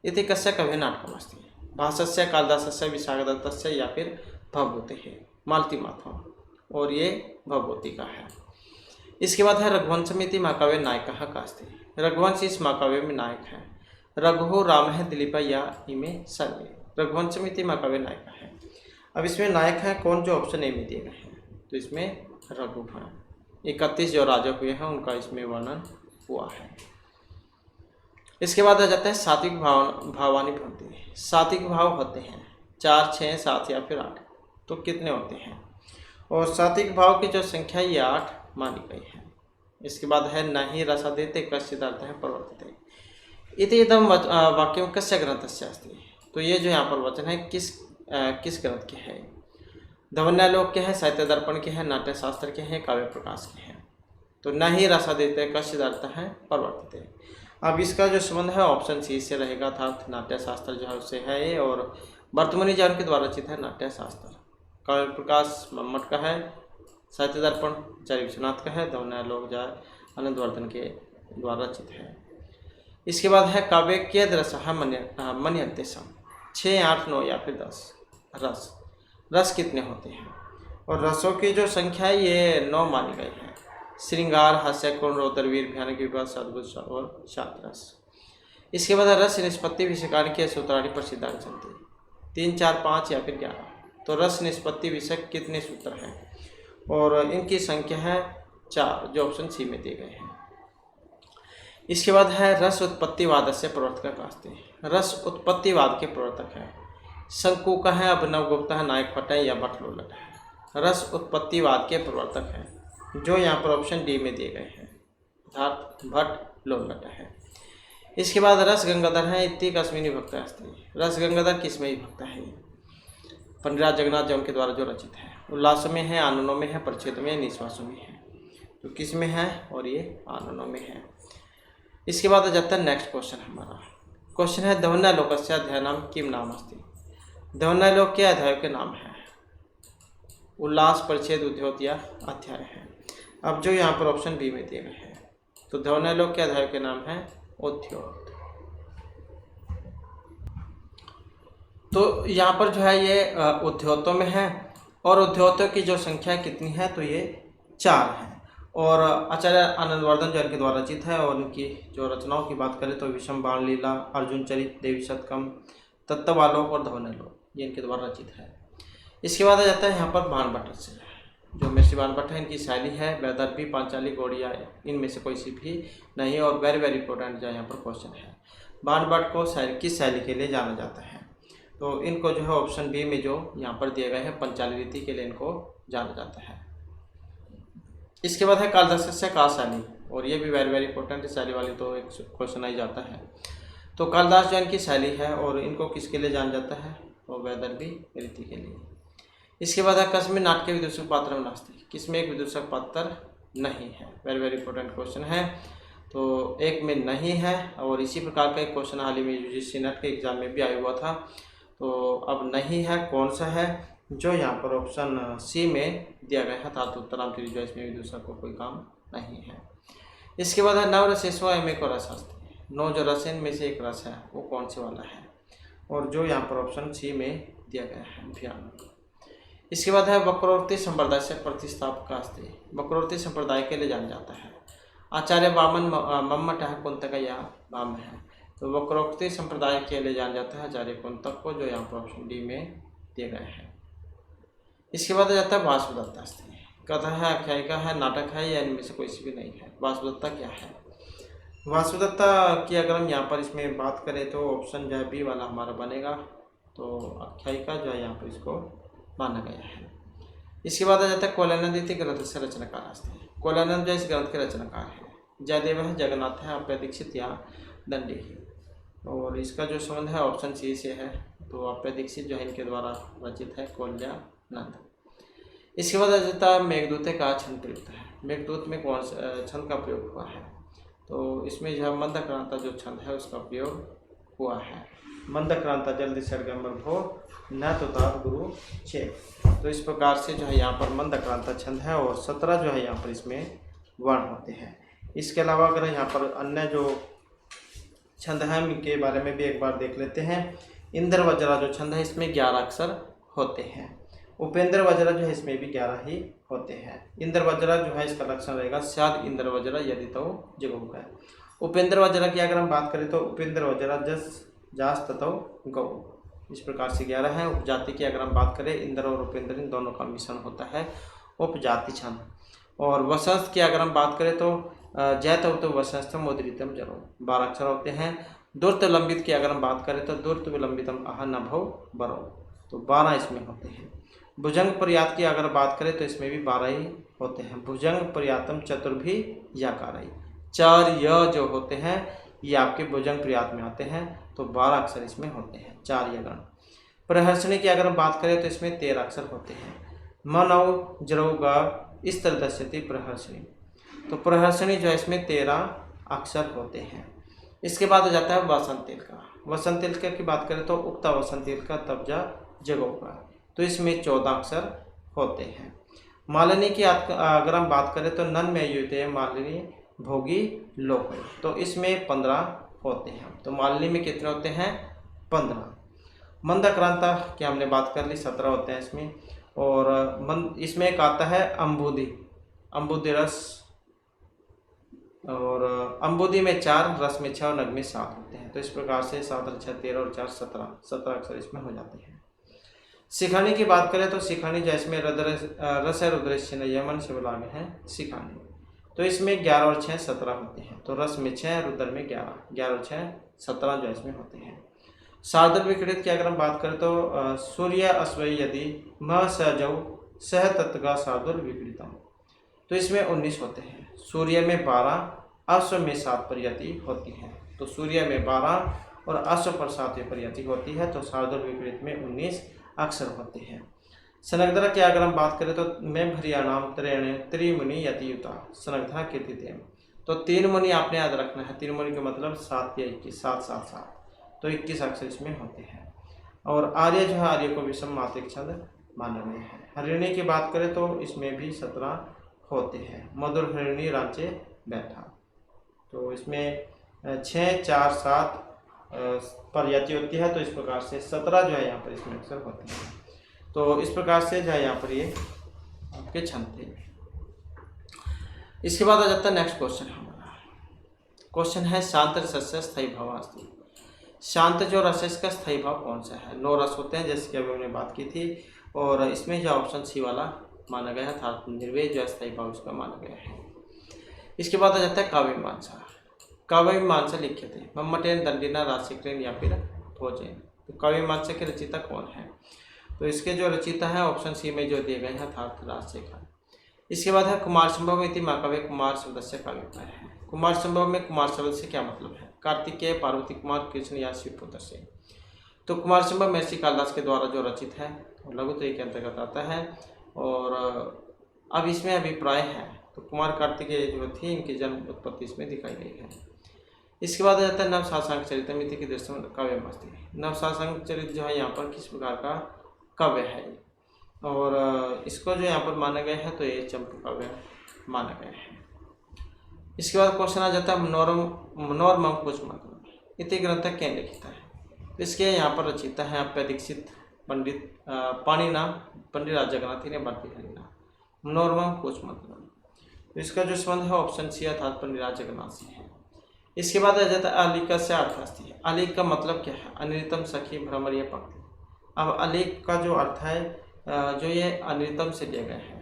इति कस्य कवि नाटकमस्ति भाषस्य कालिदासस्य विशाखदत्तस्य या फिर भवभूतेः। मालती माधवम, और ये भवभूति का है। इसके बाद है रघुवंशमिति महाकाव्य नायकः कास्ति। रघुवंश इस महाकाव्य में नायक है। रघु राम है दिलीप या इमे सर्वे। रघुवंशमिति महाकाव्य नायक है। अब इसमें नायक है कौन? जो ऑप्शन ए में दिए गए हैं, तो इसमें रघु हैं। 31 जो राजा हुए हैं उनका इसमें वर्णन हुआ है। इसके बाद आ जाता है सात्विक भावानी भवन्ति। सात्विक भाव होते हैं 4, 6, 7 या फिर 8। तो कितने होते हैं? और सात्विक भाव की जो संख्या ये 8 मानी गई है। इसके बाद है न ही रसादेते कश्चिदार्थ है प्रवर्तते इति इदम वाक्यम कस्य ग्रंथस्य अस्ति। तो ये जो यहाँ पर वचन है किस ग्रंथ के है? धवन्यालोक के हैं, साहित्य दर्पण के हैं, नाट्य शास्त्र के हैं, काव्य प्रकाश के हैं। तो न ही रसादेते कश्चिदार्थ है प्रवर्तते। अब इसका जो संबंध है ऑप्शन सी से रहेगा, अर्थात नाट्य शास्त्र जो है उससे है ये, और वर्तमानी जैन के द्वारा रचित है नाट्य शास्त्र। काव्य प्रकाश मम्मट का है, साहित्य दर्पण आचार्य विश्वनाथ का है, धवन्यालोक जो आनंदवर्धन के द्वारा रचित है। इसके बाद है काव्य कियद् रसः मन्यन्ते सम 6, 8, 9 या फिर 10। रस कितने होते हैं? और रसों की जो संख्या है ये 9 मानी गई है। श्रृंगार, हास्य, करुण, रौद्र, वीर, भयानक, विवाद, सद्भुत और शांत रस। इसके बाद रस निष्पत्ति विषयकान के सूत्राणि प्रसिद्धानि सन्ति 3, 4, 5 या फिर 11। तो रस निष्पत्ति विषय कितने सूत्र हैं? और इनकी संख्या है 4, जो ऑप्शन सी में दिए गए हैं। इसके बाद है रस उत्पत्तिवाद से प्रवर्तक कास्ते। रस उत्पत्तिवाद के प्रवर्तक है शंकु का है, अभिनव गुप्ता है, नायक भट्ट है या भट्ट लोलट है। रस उत्पत्तिवाद के प्रवर्तक हैं जो यहाँ पर ऑप्शन डी में दिए गए हैं, अर्थात भट्ट लोलट है। इसके बाद रस गंगाधर है इति कस्मिन् विभक्तः अस्ति। रस गंगाधर किसमें विभक्त है? पंडित जगन्नाथ जैन के द्वारा जो रचित है। उल्लास में है, आनंदों में है, परिच्छेद में, निश्वासों में है। तो किस में है? और ये आनंदों में है। इसके बाद आ जाता है नेक्स्ट क्वेश्चन हमारा। क्वेश्चन है धवन्यालोकस्य अध्यायनाम किम नाम अस्ति। धवन्यालोक के अध्याय के नाम है उल्लास, परिच्छेद, उद्योत या अध्याय है। अब जो यहाँ पर ऑप्शन बी में दिए गए हैं, तो धवन्यालोक के अध्याय के नाम है उद्योत। तो यहाँ पर जो है ये उद्योतों में है, और उद्योतों की जो संख्या कितनी है? तो ये 4 है। और आचार्य आनंदवर्धन जो इनके द्वारा रचित है, और उनकी जो रचनाओं की बात करें तो विषम बाण लीला, अर्जुन चरित, देवी शतकम, तत्वालोक और धवन्यालोक ये इनके द्वारा रचित है। इसके बाद आ जाता है यहाँ पर बाणभट्ट से, जो महर्षि बाणभट्ट है, इनकी शैली है वैदर्भी, पांचाली, गौड़िया, इनमें से कोई सी भी नहीं। और वेरी वेरी इंपॉर्टेंट जो यहाँ पर क्वेश्चन है, बाणभट्ट को किस शैली के लिए जाना जाता है? तो इनको जो है ऑप्शन बी में जो यहाँ पर दिए गए हैं पंचाली रीति के लिए इनको जाना जाता है। इसके बाद है कालिदासस्य का शैली, और ये भी वेरी वेरी इंपॉर्टेंट शैली वाली तो एक क्वेश्चन आ जाता है। तो कालिदास जो इनकी शैली है, और इनको किसके लिए जाना जाता है? और वैदर्भी रीति के लिए। इसके बाद है कस्मिन् नाटके विदूषक पात्रम नास्ति। किसमें एक विदूषक पात्र नहीं है? वेरी वेरी इंपॉर्टेंट क्वेश्चन है। तो एक में नहीं है, और इसी प्रकार का एक क्वेश्चन हाल ही में यूजीसी नेट के एग्जाम में भी आया हुआ था। तो अब नहीं है, कौन सा है? जो यहाँ पर ऑप्शन सी में दिया गया है, धातु उत्तरांतरी, जो इसमें विदूषक को कोई काम नहीं है। इसके बाद है नवरसेष्व एक रस अस्ति। 9 जो रस में से एक रस है वो कौन से वाला है? और जो यहाँ पर ऑप्शन सी में दिया गया है भयानक। इसके बाद है वक्रोक्ति संप्रदाय से प्रतिष्ठापक अस्ति। वक्रोक्ति संप्रदाय के लिए जाना जाता है आचार्य वामन मम्मट है, कुंतक या वाम है। तो वक्रोक्ति संप्रदाय के लिए जाना जाता है आचार्य कुंतक को, जो यहाँ पर ऑप्शन डी में दिए गए हैं। इसके बाद आ जाता है वासुदत्ता अस्ति। कथा है, आख्यायिका है, नाटक है, या इनमें से कोई सी भी नहीं है। वासुदत्ता क्या है? वासुदत्ता की अगर हम यहाँ पर इसमें बात करें तो ऑप्शन जो है बी वाला हमारा बनेगा। तो आख्यायिका जो है यहाँ पर इसको माना गया है। इसके बाद आ जाता है कोलानंद ग्रंथ से रचनाकार अस्ति। कोलानंद जो इस ग्रंथ के रचनाकार है। जयदेव है, जगन्नाथ है, अप्पय दीक्षित या दंडी है। और इसका जो संबंध है ऑप्शन सी से है। तो अप्पय दीक्षित जो है इनके द्वारा रचित है कोल्यानंद। इसके बाद आ जाता है मेघदूत का छंद प्रयुक्त है। मेघदूत में कौन सा छंद का प्रयोग हुआ है? तो इसमें जो है मंदक्रांता जो छंद है उसका प्रयोग हुआ है। मंदक्रांता जल्दी सरगम भो न तो तात गुरु चेप। तो इस प्रकार से जो है यहाँ पर मंदक्रांता छंद है और 17 जो है यहाँ पर इसमें वर्ण होते हैं। इसके अलावा अगर यहाँ पर अन्य जो छंद है इनके बारे में भी एक बार देख लेते हैं। इंद्र वज्रा जो छंद है इसमें 11 अक्षर होते हैं। उपेंद्र वज्रा जो है इसमें भी 11 ही होते हैं। इंद्र वज्रा जो है इसका लक्षण रहेगा स्याद इंद्र वज्रा यदि तो जगह है। उपेंद्र वज्रा की अगर हम बात करें तो उपेंद्र वज्रा जस जास ततो गौ। इस प्रकार से 11 है। उपजाति की अगर हम बात करें इंद्र और उपेंद्र इन दोनों का मिश्रण होता है उपजाति छंद। और वसंत की अगर हम बात करें तो जैत तो वसंतम मोदरितम जरो 12 अक्षर होते हैं। दुर्त लंबित की अगर हम बात करें तो दुर्त विलंबितम आह नभो बरो। तो 12 इसमें होते हैं। भुजंग पर्यात की अगर बात करें तो इसमें भी 12 ही होते हैं। भुजंग पर्यातम चतुर्भी याकारई। 4 य जो होते हैं ये आपके भुजंग पर्यात में आते हैं। तो 12 अक्षर इसमें होते हैं, 4 यगण। प्रहर्षणी की अगर हम बात करें तो इसमें 13 अक्षर होते हैं। मनौ जरौगा इस तरह दस्यति प्रहर्षणी। तो प्रहर्षणी जो है इसमें 13 अक्षर होते हैं। इसके बाद आ जाता है वसंत तिलका। वसंत तिलका की बात करें तो उक्ता वसंत तिलका तब्जा जगौगा। तो इसमें 14 अक्षर होते हैं। मालिनी की अगर हम बात करें तो नन में युते मालिनी भोगी लोक। तो इसमें 15 होते हैं। तो मालिनी में कितने होते हैं? 15। मंदक्रांता की हमने बात कर ली, 17 होते हैं इसमें। और इसमें एक आता है अम्बुदी, अम्बुदी रस। और अम्बुदी में 4, रस में 6 और नग में 7 होते हैं। तो इस प्रकार से 7 और 6 13 और 4 17 अक्षर इसमें हो जाते हैं। शिखानी की बात करें तो शिखानी जो इसमें रस रुद्रश्य यमन से बुलाने हैं शिखानी। तो इसमें 11 और 6 17 होते हैं। तो रस में 6, रुद्र में 11, 11 और 6 17 जो इसमें होते हैं। सार्दल विकृत की अगर हम बात करें तो सूर्य अश्वय यदि म सजौ सह तत्गा सार्दुल विकृतम। तो इसमें 19 होते हैं। सूर्य में 12, अश्व में 7 प्रजाति होती है। तो सूर्य में 12 और अश्व पर 7 प्रजाति होती है। तो सार्दुल विकृत में 19 अक्षर होते हैं। सनगधरा की अगर हम बात करें तो मैं भरियाणाम त्रिमुनि यतियुता सनगधरा कीर्तिते। तो 3 मुनि आपने याद रखना है। 3 मुनि का मतलब 7 या 21, 7 7 7। तो 21 अक्षर इसमें होते हैं। और आर्य जो है आर्य को विषम मात्रिक छंद माना गया है। हरिणी की बात करें तो इसमें भी 17 होते हैं। मधुर हरिणी रांचे बैठा। तो इसमें 6 4 7 प्रजाति होती है। तो इस प्रकार से 17 जो है यहाँ पर इसमें अक्षर होते हैं। तो इस प्रकार से जो है यहाँ पर ये आपके छंद थे। इसके बाद आ जाता है नेक्स्ट क्वेश्चन हमारा। क्वेश्चन है शांत रसस्य स्थायी भाव अस्ति। शांत जो रस का स्थायी भाव कौन सा है? 9 रस होते हैं जैसे कि अभी हमने बात की थी। और इसमें जो ऑप्शन सी वाला माना गया था निर्वेद जो स्थायी भाव उसका माना गया है। इसके बाद आ जाता है काव्य मीमांसा। काव्य मीमांसा लिखे थे मम्मटेन दंडिना राशिक्रेन या फिर भोजन। तो काव्य मीमांसा के रचयिता कौन है? तो इसके जो रचयिता है ऑप्शन सी में जो दिए गए हैं अर्थात राजशेखर। इसके बाद है कुमार संभव इति महाकाव्य कुमार शब्द से काव्य है। कुमार संभव में कुमार शब्द से क्या मतलब है? कार्तिकेय, पार्वती कुमार, कृष्ण या शिवपुत्र से। तो कुमार संभव महर्षि कालिदास के द्वारा जो रचित है लघुत्रय के अंतर्गत आता है। और अब इसमें अभिप्राय है। तो कुमार कार्तिकेय जो थी इनकी जन्म उत्पत्ति इसमें दिखाई गई है। इसके बाद आ जाता है नवशासांक चरित मिति की दृष्टि में काव्य मस्ती। नवशासांक चरित जो है यहाँ पर किस प्रकार का काव्य है और इसको जो यहाँ पर माना गया है तो ये चंपू काव्य माना गया है। इसके बाद क्वेश्चन आ जाता है मनोरम कुछ मतलब इति ग्रंथ क्या लिखता है? इसके यहाँ पर रचयिता है अप्पय दीक्षित, पंडित पाणिना, पंडित राज जगन्नाथ ने भारती हरिना। मनोरम कुछ मतलब तो इसका जो संबंध है ऑप्शन सी अर्थात पंडित राज जगन्नाथ से है। इसके बाद आ जाता है अलिका से अर्थास्ती। अलिक का मतलब क्या है? अनितम सखी भ्रमरीय पंक्ति। अब अलिक का जो अर्थ है जो ये अनितम से लिए गए हैं,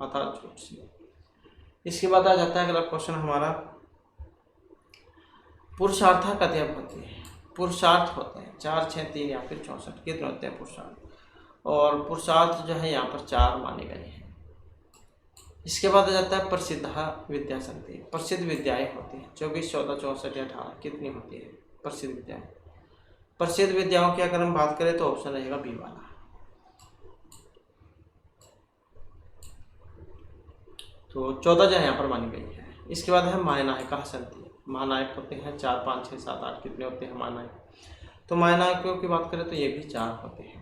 अर्थात झूठ से। इसके बाद आ जाता है अगला क्वेश्चन हमारा, पुरुषार्थ कथया भवति। पुरुषार्थ होते हैं 4, 6, 3 या फिर 64, कितने होते हैं पुरुषार्थ? और पुरुषार्थ जो है यहाँ पर 4 माने गए हैं। इसके बाद आ जाता है प्रसिद्ध विद्या संति। प्रसिद्ध विद्याएं होती हैं 24, 14, 64 या 18, कितनी होती है प्रसिद्ध विद्याएं? प्रसिद्ध विद्याओं की अगर हम बात करें तो ऑप्शन रहेगा बी वाला। तो 14 जो यहाँ पर मानी गई है। इसके बाद है महानायक संति। महानायक होते हैं 4, 5, 6, 7, 8, कितने होते हैं महानायक? तो महानायकों की बात करें तो ये भी 4 होते हैं।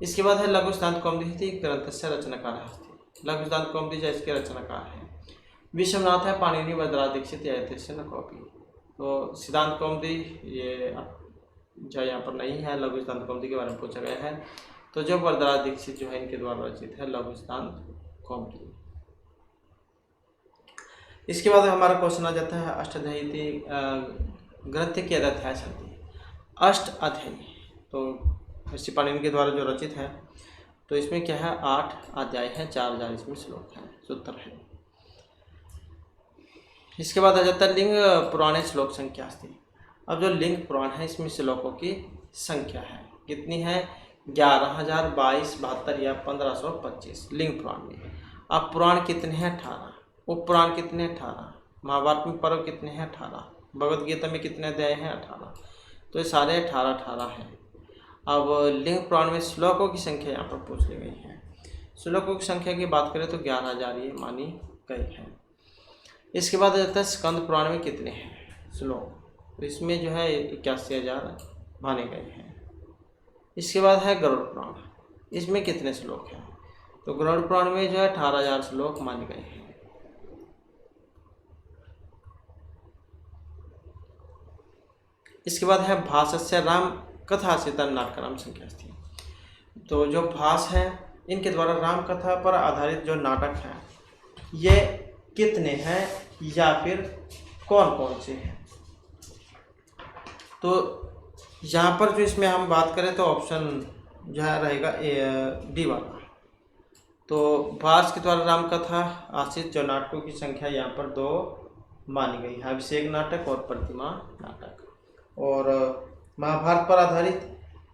इसके बाद है लघु सिद्धांत कौमुदी ग्रंथ से रचनाकार अस्ति। लघु सिद्धांत कौमुदी जो इसके रचनाकार हैं विश्वनाथ है, पाणिनि, वरदराज दीक्षित या कॉपी। तो सिद्धांत कौमुदी ये जो यहाँ पर नहीं है, लघु सिद्धांत कौमुदी के बारे में पूछा गया है। तो जो वरदराज दीक्षित जो है इनके द्वारा रचित है लघु सिद्धांत कौमुदी। इसके बाद हमारा क्वेश्चन आ जाता है अष्टाध्यायी ग्रंथ के अध्याय संति। अष्ट अध्यायी तो ऋषि पाणिनि के द्वारा जो रचित है, तो इसमें क्या है 8 अध्याय हैं, 4000 इसमें श्लोक हैं, सूत्र है। इसके बाद आ जाता है लिंग पुराणे श्लोक संख्या अस्ति। अब जो लिंग पुराण है इसमें श्लोकों की संख्या है, कितनी है? 11,000, 22, 72 या 1525 लिंग पुराण में। अब पुराण कितने हैं? 18। उपपुराण कितने? 18। महाभारत में पर्व कितने हैं? 18। भगवद गीता में कितने अध्याय हैं? 18। तो ये सारे 18 हैं। अब लिंग पुराण में श्लोकों की संख्या यहाँ पर पूछ ली गई है। श्लोकों की संख्या की बात करें तो 11,000 ये मानी गई है। इसके बाद आ जाता है स्कंद पुराण में कितने हैं श्लोक? तो इसमें जो है 81,000 माने गए हैं। इसके बाद है गरुड़ पुराण, इसमें कितने श्लोक हैं? तो गरुड़ पुराण में जो है 18,000 श्लोक माने गए हैं। इसके बाद है भासस्य राम कथा सीता नाटक नाम संख्या थी। तो जो भास है इनके द्वारा राम कथा पर आधारित जो नाटक है ये कितने हैं या फिर कौन कौन से हैं? तो यहाँ पर जो इसमें हम बात करें तो ऑप्शन जो है रहेगा डी वाला। तो भास के द्वारा राम कथा आश्रित जो नाटकों की संख्या यहाँ पर 2 मानी गई है, अभिषेक नाटक और प्रतिमा नाटक। और महाभारत पर आधारित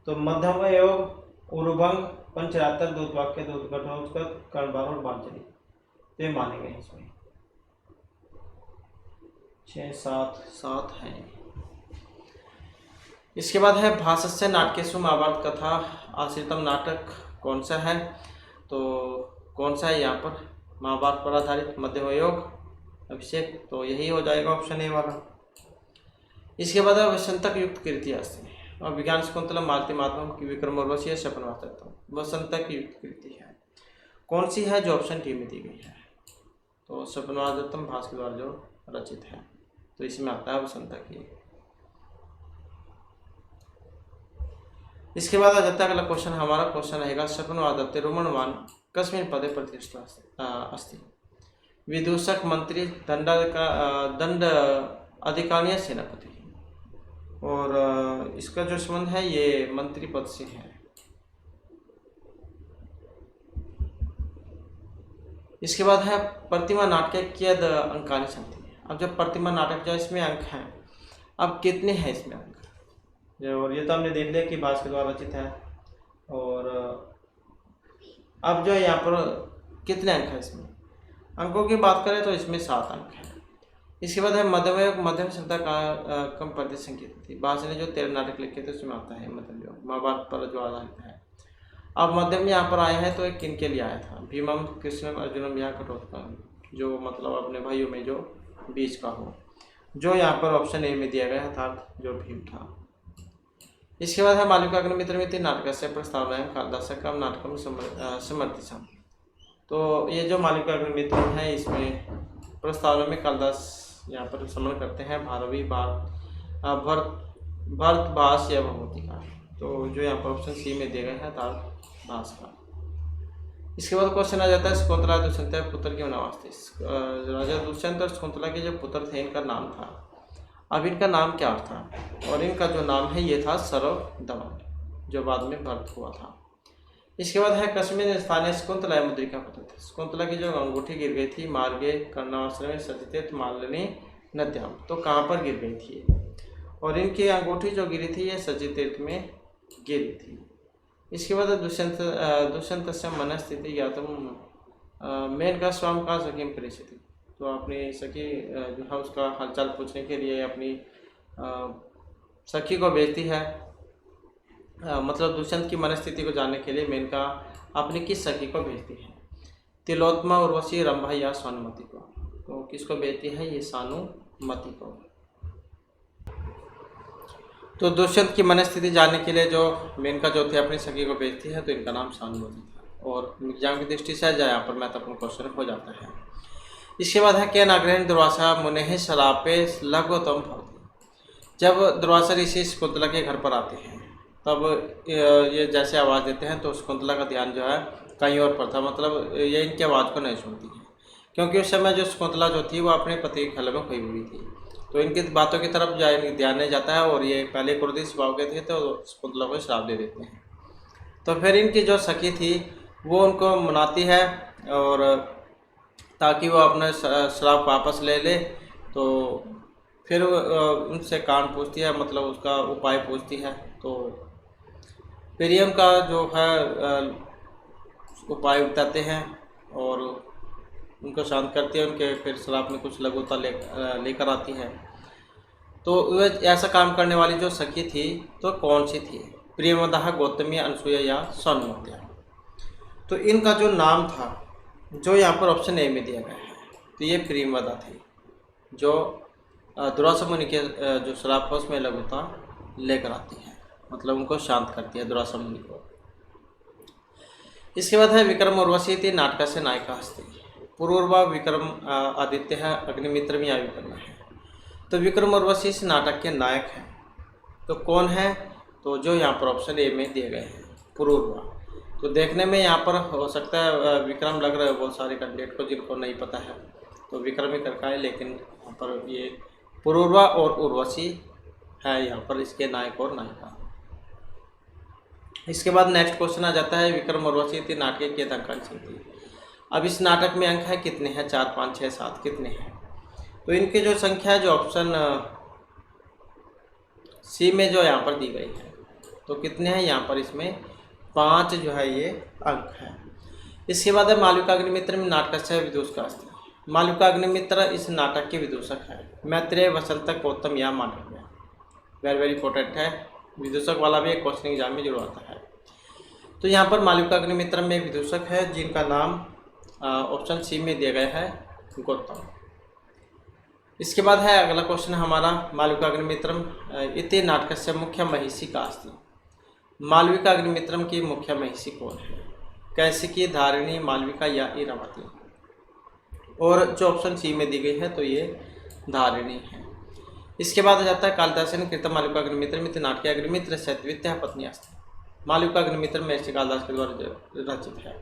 तो मध्यम योग, उरुभंग, पंचरात्र, दूतवाक्य, दूतघटोत्कच, कर्णबार और बांचली, तो ये माने गए इसमें 6-7 हैं। इसके बाद है भासस्य नाटकेषु महाभारत कथा आश्रितम नाटक कौन सा है? तो कौन सा है यहाँ पर? महाभारत पर आधारित मध्यम योग, अभिषेक, तो यही हो जाएगा ऑप्शन ए वाला। इसके बाद है वसंतक युक्त कृति अस्ति। और विज्ञान शकुंतलम, मालती मातरम की विक्रम उर्वशी, शपनवास्तव वसंतक युक्त कृति है। कौन सी है? जो ऑप्शन डी में दी गई है। तो शपनवास्तव भास के द्वारा जो रचित है, तो इसमें आता है वसंतक ही। इसके बाद आ जाता है अगला क्वेश्चन, हमारा क्वेश्चन रहेगा शपनवादत्ते रोमणवान कस्मिन् पदे प्रतिष्ठितः अस्ति। विदूषक, मंत्री, दंड अधिकारीय सेनापति। और इसका जो संबंध है ये मंत्री पद से है। इसके बाद है प्रतिमा नाटक कियद अंकानि सन्ति। अब जब प्रतिमा नाटक जो इसमें अंक हैं, अब कितने हैं इसमें अंक? और ये तो हमने देख लिया कि भास के द्वारा रचित है। और अब जो है यहाँ पर कितने अंक हैं इसमें? अंकों की बात करें तो इसमें 7 अंक हैं। इसके बाद है मध्यम योग, मध्यम संख्या का कम प्रतिशत संकेत थी। भास ने जो 13 नाटक लिखे थे उसमें आता है मध्यम योग, महाभारत पर जो आधारित है। अब मध्यम यहाँ पर आया है तो एक किन के लिए आया था? भीमम, कृष्णम, अर्जुनम या कठोत्कचम, जो मतलब अपने भाइयों में जो बीच का हो, जो यहाँ पर ऑप्शन ए में दिया गया अर्थात जो भीम था। इसके बाद है मालविकाग्निमित्रमिति नाटकस्य प्रस्तावनायां कालिदासकं नाटकं समर्थितम्। तो ये जो मालविकाग्निमित्र है इसमें प्रस्तावना में कालिदास यहाँ पर समर्पण करते हैं भारवी, भरत, भास या भगवती का। तो जो यहाँ पर ऑप्शन सी में दिए गए हैं अर्थात भास का। इसके बाद क्वेश्चन आ जाता है शकुंतला दुष्यंत पुत्र क्यों नाम थे? राजा दुष्यंत और शकुंतला के जो पुत्र थे इनका नाम था, अब इनका नाम क्या था? और इनका जो नाम है ये था सर्वदमन, जो बाद में भरत हुआ था। इसके बाद है कस्मिन् स्थाने शकुंतला मुद्रिका पतति। शकुंतला की जो अंगूठी गिर गई थी मार्गे कर्णाश्रमे सचेत मालिनी नद्याम, तो कहाँ पर गिर गई थी? और इनकी अंगूठी जो गिरी थी ये सची तीर्थ में गिरी थी। इसके बाद दुष्यंत से मनस्थिति ज्ञातुम मेनका स्वाम का सखी परिस्थिति, तो अपनी सखी जो है उसका हालचाल पूछने के लिए अपनी सखी को भेजती है। मतलब दुष्यंत की मनस्थिति को जानने के लिए मेनका अपनी किस सखी को भेजती है? तिलोत्तमा, उर्वशी, रंभा या सानुमति को। तो किसको भेजती है? ये सानुमति को। तो दुष्यंत की मनस्थिति जानने के लिए जो मेनका जो थे अपनी सखी को भेजती है, तो इनका नाम सानुमति था। और एग्जाम की दृष्टि से यहाँ पर महत्वपूर्ण क्वेश्चन हो जाता है। इसके बाद है केन अग्रहण दुर्वासा मुने शरापे लघुतम भवति। जब दुर्वासा ऋषि शकुंतला के घर पर आते हैं तब ये जैसे आवाज़ देते हैं तो शकुंतला का ध्यान जो है कहीं और पर था, मतलब ये इनकी आवाज़ को नहीं सुनती है, क्योंकि उस समय जो शकुंतला जो थी वो अपने पति के खल में खोई हुई थी। तो इनकी बातों की तरफ ध्यान नहीं जाता है और ये पहले क्रोधी स्वभाव के थे तो शकुंतला को श्राप दे देते हैं। तो फिर इनकी जो सखी थी वो उनको मनाती है और ताकि वो अपना श्राप वापस ले ले। तो फिर उनसे कारण पूछती है, मतलब उसका उपाय पूछती है। तो प्रियम का जो है उपाय बताते हैं और उनको शांत करती है। उनके फिर श्राप में कुछ लघुता लेकर आती है। तो वह ऐसा काम करने वाली जो सखी थी तो कौन सी थी? प्रियमदा, गौतमी, अनसुया या सोनमत्या। तो इनका जो नाम था जो यहाँ पर ऑप्शन ए में दिया गया है, तो ये प्रियमदा थी जो दुर्वासा मुनि के जो श्राप है उसमें लघुता लेकर आती है, मतलब उनको शांत करती है दुर्वासा मुनि को। इसके बाद है विक्रम उर्वशी थी नाटक से नायिका हस्ती। पूर्वा विक्रम आदित्य है, अग्निमित्र में विकर्ण है। तो विक्रम उर्वशी इस नाटक के नायक हैं। तो कौन है? तो जो यहाँ पर ऑप्शन ए में दिए गए हैं, पूर्वा। तो देखने में यहाँ पर हो सकता है विक्रम लग रहा है बहुत सारे कैंडिडेट को जिनको नहीं पता है, तो विक्रम ही करका है, लेकिन यहाँ पर ये पूर्वा और उर्वशी है यहाँ पर इसके नायक और नायिका। इसके बाद नेक्स्ट क्वेश्चन आ जाता है विक्रम उर्वशी थी नाटक की अंकांशी थी। अब इस नाटक में अंक है कितने हैं? 4, 5, 6, 7 कितने हैं? तो इनकी जो संख्या है जो ऑप्शन सी में जो यहाँ पर दी गई है, तो कितने हैं यहाँ पर? इसमें 5 जो है ये अंक है। इसके बाद है मालविका अग्निमित्र में नाटक से विदूषक अस्ति। मालविका अग्निमित्र इस नाटक के विदूषक है। मैत्रेय, वसंतक, गौतम या मांडव्य। वेरी इंपॉर्टेंट है, विदूषक वाला भी एक क्वेश्चन एग्जाम में जरूर आता है। तो यहाँ पर मालविका अग्निमित्र में विदूषक है जिनका नाम ऑप्शन सी में दिया गया है, गौतम। इसके बाद है अगला क्वेश्चन हमारा मालविका अग्निमित्रम इति नाटक से मुख्य महिषी का अस्ति। मालविका अग्निमित्रम की मुख्य महिषी कौन है? कैसिकी, धारिणी, मालविका या इरावती। और जो ऑप्शन सी में दी गई है तो ये धारिणी है। इसके बाद आ जाता है कालिदासेन कृत मालविका अग्निमित्र इति नाटके अग्निमित्र से द्वितीय पत्नी अस्ति। मालविका अग्निमित्र महर्षि कालिदास के द्वारा रचित है।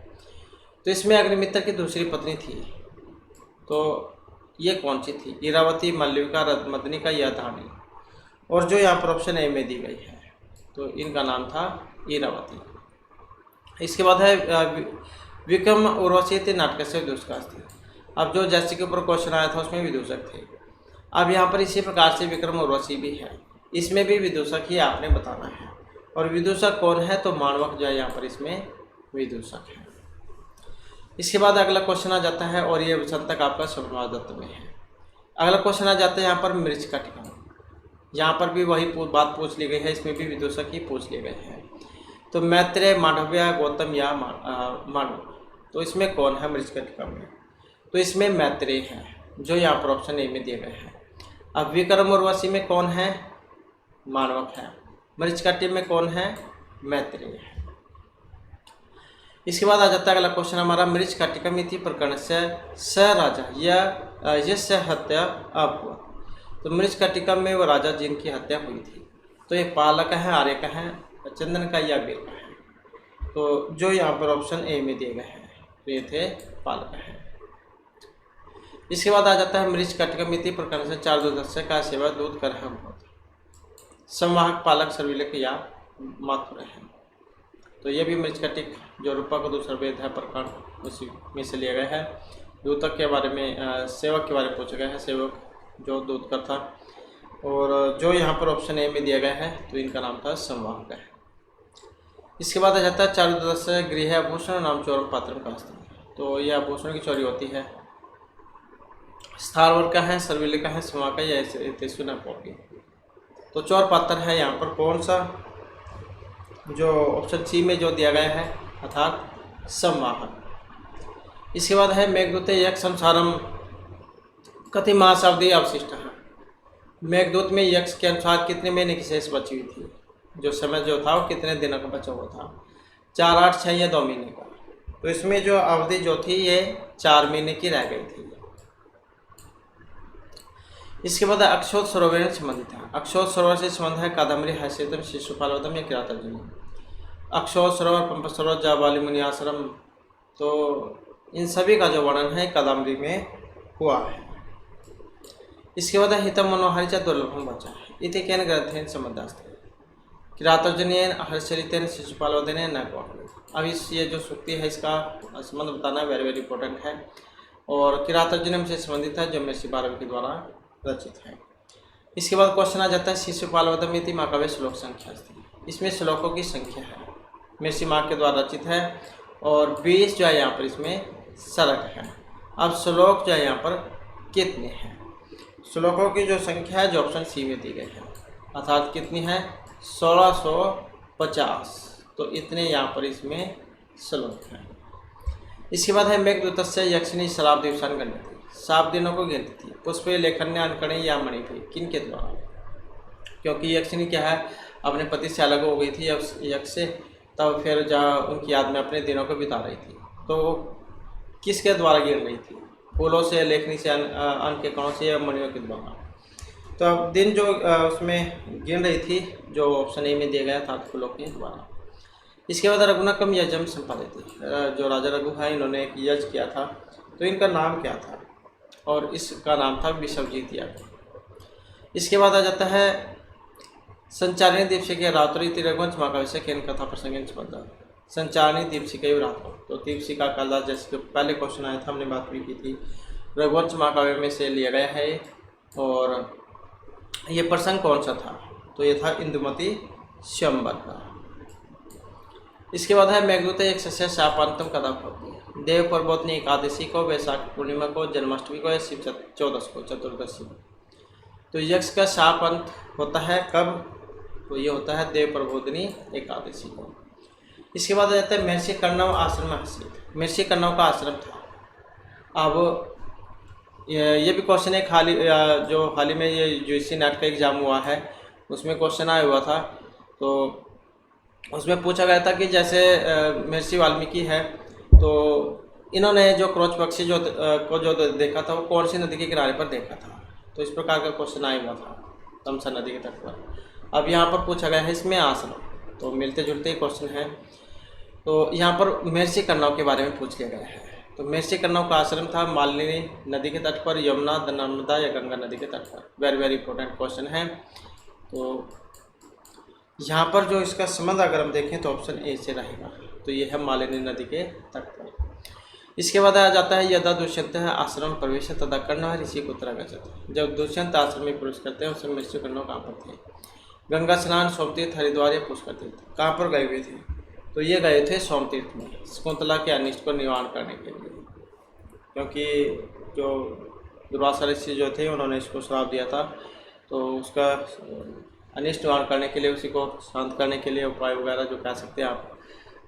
तो इसमें अग्निमित्र की दूसरी पत्नी थी, तो ये कौन सी थी? इरावती, मालविका, रत्मदनिका या धारिणी। और जो यहाँ पर ऑप्शन ए में दी गई है तो इनका नाम था इरावती। इसके बाद है विक्रम उर्वशी थे नाटक से विदूषक अस्ति। अब जो जैसे के ऊपर क्वेश्चन आया था उसमें विदूषक थे। अब यहाँ पर इसी प्रकार से विक्रम उर्वशी भी है, इसमें भी विदूषक ही आपने बताना है। और विदूषक कौन है? तो माणवक जो है यहाँ पर इसमें विदूषक है। इसके बाद अगला क्वेश्चन आ जाता है और ये वसंतक आपका समाजदत्त में है। अगला क्वेश्चन आ जाता है यहाँ पर मृच्छकटिकम। यहाँ पर भी वही बात पूछ ली गई है, इसमें भी विदूषक ही पूछ लिए गए हैं। तो मैत्रेय, मांडव्य, गौतम या मांडव। तो इसमें कौन है मृच्छकटिकम में? तो इसमें मैत्रेय है जो यहाँ पर ऑप्शन ए में दिए गए हैं। अब विक्रम उर्वशी में कौन है? माणवक है। मृच्छकटिक में कौन है? मैत्रेय है। इसके बाद आ जाता है अगला क्वेश्चन हमारा मृच्छकटिकम इति प्रकरण से स राजा या यस्य हत्या अभवत्। तो मृच्छकटिकम में वो राजा जिनकी हत्या हुई थी, तो ये पालक है, आर्य का है, चंदन का या वीर का है। तो जो यहाँ पर ऑप्शन ए में दिए गए हैं तो ये थे पालक है। इसके बाद आ जाता है मृच्छकटिकम इति प्रकरण से 4 दूध का सेवा दूध कर संवाहक, पालक, सर्विलक या माथुर है। तो ये भी मिर्च का टिक जो रूपा को दूसरा वेद है प्रकार उसी में से लिया गया है। दूतक के बारे में सेवक के बारे में पूछा गया है, सेवक जो दूत का था। और जो यहाँ पर ऑप्शन ए में दिया गया है तो इनका नाम था संवाहक है। इसके बाद आ जाता है चारुदश गृह आभूषण नाम चोरम पात्र का अस्त्र। तो यह आभूषण की चोरी होती है। स्थावर का है, सर्विल का है, संवाह का या तेसु न पॉपी। तो चोर पात्र है यहाँ पर कौन सा, जो ऑप्शन सी में जो दिया गया है अर्थात संवाहक। इसके बाद है मेघदूते यक्ष संसारम कति महाशाब्दी अवशिष्ट है। मेघदूत में यक्ष के अनुसार कितने महीने की शेष बची हुई थी, जो समय जो था वो कितने दिनों का बचा हुआ था, 4, 8, 6 या 2 महीने का। तो इसमें जो अवधि जो थी ये 4 महीने की रह गई थी। इसके बाद अक्षोत सरोवर से संबंधित है। अक्षोत सरोवर से संबंध है कादम्बरी हैसियतम शिशुपालवदम या किरातार्जुनी। अक्षोत सरोवर, पंप सरोवर, जाबाली मुनि आश्रम, तो इन सभी का जो वर्णन है कादम्बरी में हुआ है। इसके बाद हितम मनोहारी च दुर्लभम बचा है। इति केन ग्रंथेन संबंधास्ते किरातार्जुनीयन हर्षचरितेन शिशुपालवदेन न कौन। अब इस ये जो सूक्ति है इसका संबंध बताना वेरी वेरी इंपॉर्टेंट है और किरातार्जुनीयम से संबंधित है जो महर्षि बाल्मीकि के द्वारा रचित है। इसके बाद क्वेश्चन आ जाता है शिशुपालवदम इति महाकाव्य श्लोक संख्या। इसमें श्लोकों की संख्या है, महर्षि माँ के द्वारा रचित है और 20 जो है यहाँ पर इसमें सरक है। अब श्लोक जो है यहाँ पर कितने हैं, श्लोकों की जो संख्या है जो ऑप्शन सी में दी गई है अर्थात कितनी है 1650। तो इतने यहाँ पर इसमें श्लोक हैं। इसके बाद है मेघदूतस्य यक्षिणी शराब दिवसान गण्यति। 7 दिनों को गिनती थी। पुष्पे लेखन्य अनकणे या मणि थी किन के द्वारा, क्योंकि यक्षिणी क्या है अपने पति से अलग हो गई थी यक्ष से, तब फिर जहाँ उनकी याद में अपने दिनों को बिता रही थी। तो किसके द्वारा गिन रही थी, फूलों से, लेखनी से, अन्न के कणों से या मणियों के द्वारा। तो अब दिन जो उसमें गिन रही थी जो ऑप्शन ए में दिया गया था फूलों के द्वारा। इसके बाद रघुनकम यजम संपादित, जो राजा रघु है इन्होंने एक यज किया था, तो इनका नाम क्या था, और इसका नाम था विश्वजीत याग। इसके बाद आ जाता है संचारिणी दीपशिका के रात्रि रघुवंश महाकाव्य से केन कथा प्रसंग संबंध। संचारिणी दीपशिका रात्रों, तो दीपशिका का जैसे पहले क्वेश्चन आया था हमने बात भी की थी, रघुवंश महाकाव्य में से लिया गया है। और ये प्रसंग कौन सा था, तो ये था इंदुमती स्वयंवर का। इसके बाद है मेघदूत एक सस्य शापांतम कदा भवति। देव प्रबोधनी एकादशी को, वैशाख पूर्णिमा को, जन्माष्टमी को या शिव चौदश को, चतुर्दशी। तो यक्ष का शाप अंत होता है कब, तो ये होता है देव प्रबोधनी एकादशी को। इसके बाद आ जाता है महर्षि कर्णव आश्रम हसित। महर्षि कर्णव का आश्रम था। अब ये भी क्वेश्चन एक जो हाल ही में ये यूजीसी नेट का एग्ज़ाम हुआ है उसमें क्वेश्चन आया हुआ था। तो उसमें पूछा गया था कि जैसे महर्षि वाल्मीकि है तो इन्होंने जो क्रोच पक्षी जो देखा था वो कौन सी नदी के किनारे पर देखा था। तो इस प्रकार का क्वेश्चन आया हुआ था तमसा नदी के तट पर। अब यहाँ पर पूछा गया है इसमें आश्रम, तो मिलते जुलते ही क्वेश्चन है। तो यहाँ पर महर्षि कर्णव के बारे में पूछ लिया गया है। तो महर्षि कर्णव का आश्रम था मालिनी नदी के तट पर, यमुना, नर्मदा या गंगा नदी के तट पर। वेरी वेरी इंपॉर्टेंट क्वेश्चन है। तो यहाँ पर जो इसका संबंध अगर हम देखें तो ऑप्शन ए से रहेगा, तो ये है मालिनी नदी के तट पर। इसके बाद आ जाता है यदा दुष्यंत आश्रम प्रवेश तदा कर्ण ऋषि को उत्तरा गच्छत। जब दुष्यंत आश्रम में प्रवेश करते हैं उस समय महर्षि कर्णव कहाँ पर थे, गंगा स्नान, सोमतीर्थ, हरिद्वार या पुष्कर तीर्थ, कहाँ पर गए हुए थे, तो ये गए थे सोमतीर्थ में शकुंतला के अनिष्ट को निवारण करने के लिए, क्योंकि जो दुर्वासा ऋषि जो थे उन्होंने इसको श्राप दिया था। तो उसका अनिष्ट निवारण करने के लिए, उसी को शांत करने के लिए उपाय वगैरह जो कह सकते हैं आप,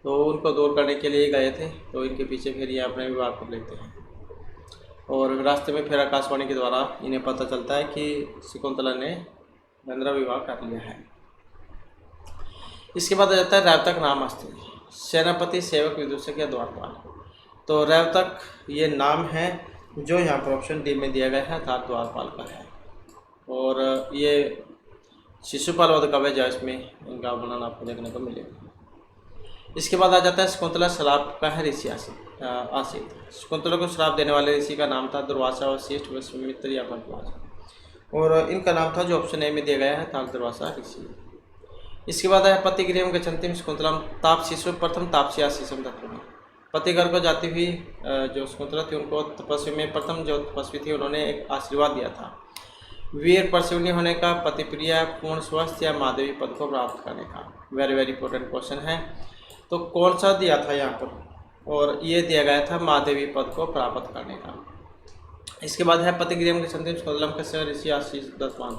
तो उनको दूर करने के लिए गए थे। तो इनके पीछे फिर ये अपने विवाह को लेते हैं और रास्ते में फिर आकाशवाणी के द्वारा इन्हें पता चलता है कि शकुंतला ने गंधर्व विवाह कर लिया है। इसके बाद आ जाता है रैवतक नाम अस्ति, सेनापति, सेवक, विदूषक या द्वारपाल। तो रैवतक ये नाम है जो यहाँ पर ऑप्शन डी में दिया गया है अर्थात द्वारपाल का है। और ये शिशुपाल वध काव्य जो इसमें इनका वर्णन आपको देखने को मिलेगा। इसके बाद आ जाता है शकुंतला श्राप का है ऋषि आसित। शकुंतला को श्राप देने वाले ऋषि का नाम था दुर्वासा, वशिष्ठ, विश्वामित्र या भरद्वाज। और इनका नाम था जो ऑप्शन ए में दिया गया है था दुर्वासा ऋषि। इसके बाद है पतिगृहं गच्छन्तीं शकुन्तलां तापसीषु प्रथम तापसी आशीषम दत्तुनि। पति घर को जाती हुई जो शकुंतला थी उनको तपस्वी में प्रथम जो तपस्वी थी उन्होंने एक आशीर्वाद दिया था, वीर परसुनी होने का, पतिप्रिया, पूर्ण स्वास्थ्य या महादेवी पद को प्राप्त करने का। वेरी वेरी इंपॉर्टेंट क्वेश्चन है। तो कौन सा दिया था यहाँ पर, और ये दिया गया था महादेवी पद को प्राप्त करने का। इसके बाद है पतिगृहं गच्छन्तीं शकुन्तलां कस्य ऋषि आशीष दत्तवान्।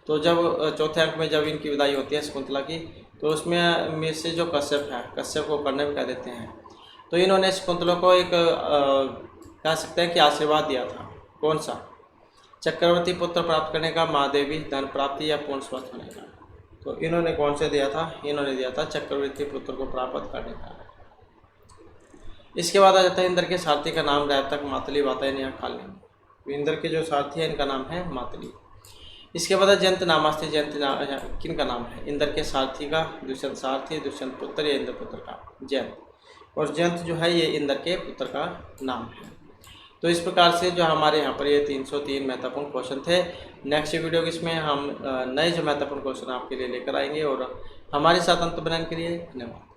तो जब चौथे अंक में जब इनकी विदाई होती है शकुंतला की, तो उसमें में से जो कश्यप है, कश्यप को कर्ण कह देते हैं, तो इन्होंने शकुंतला को एक कह सकते हैं कि आशीर्वाद दिया था। कौन सा? चक्रवर्ती पुत्र प्राप्त करने का, महादेवी, धन प्राप्ति या पूर्ण स्वस्थ होने का। तो इन्होंने कौन से दिया था? इन्होंने दिया था चक्रवर्ती पुत्र को प्राप्त करने का। इसके बाद आ जाता है इंद्र के सारथी का नाम रहतक मातली वातायन या खाली। इंद्र के जो सारथी है इनका नाम है मातली। इसके बाद जयंत नामास्ते, जयंत किन का नाम है? इंद्र के सारथी का, दुष्यंत सारथी, दुष्यंत पुत्र या इंद्र पुत्र का, जयंत। और जयंत जो है ये इंद्र के पुत्र का नाम है। तो इस प्रकार से जो हमारे यहाँ पर ये 303 महत्वपूर्ण क्वेश्चन थे। नेक्स्ट वीडियो इसमें हम नए जो महत्वपूर्ण क्वेश्चन आपके लिए लेकर आएंगे, और हमारे साथ अंत बनाने के लिए धन्यवाद।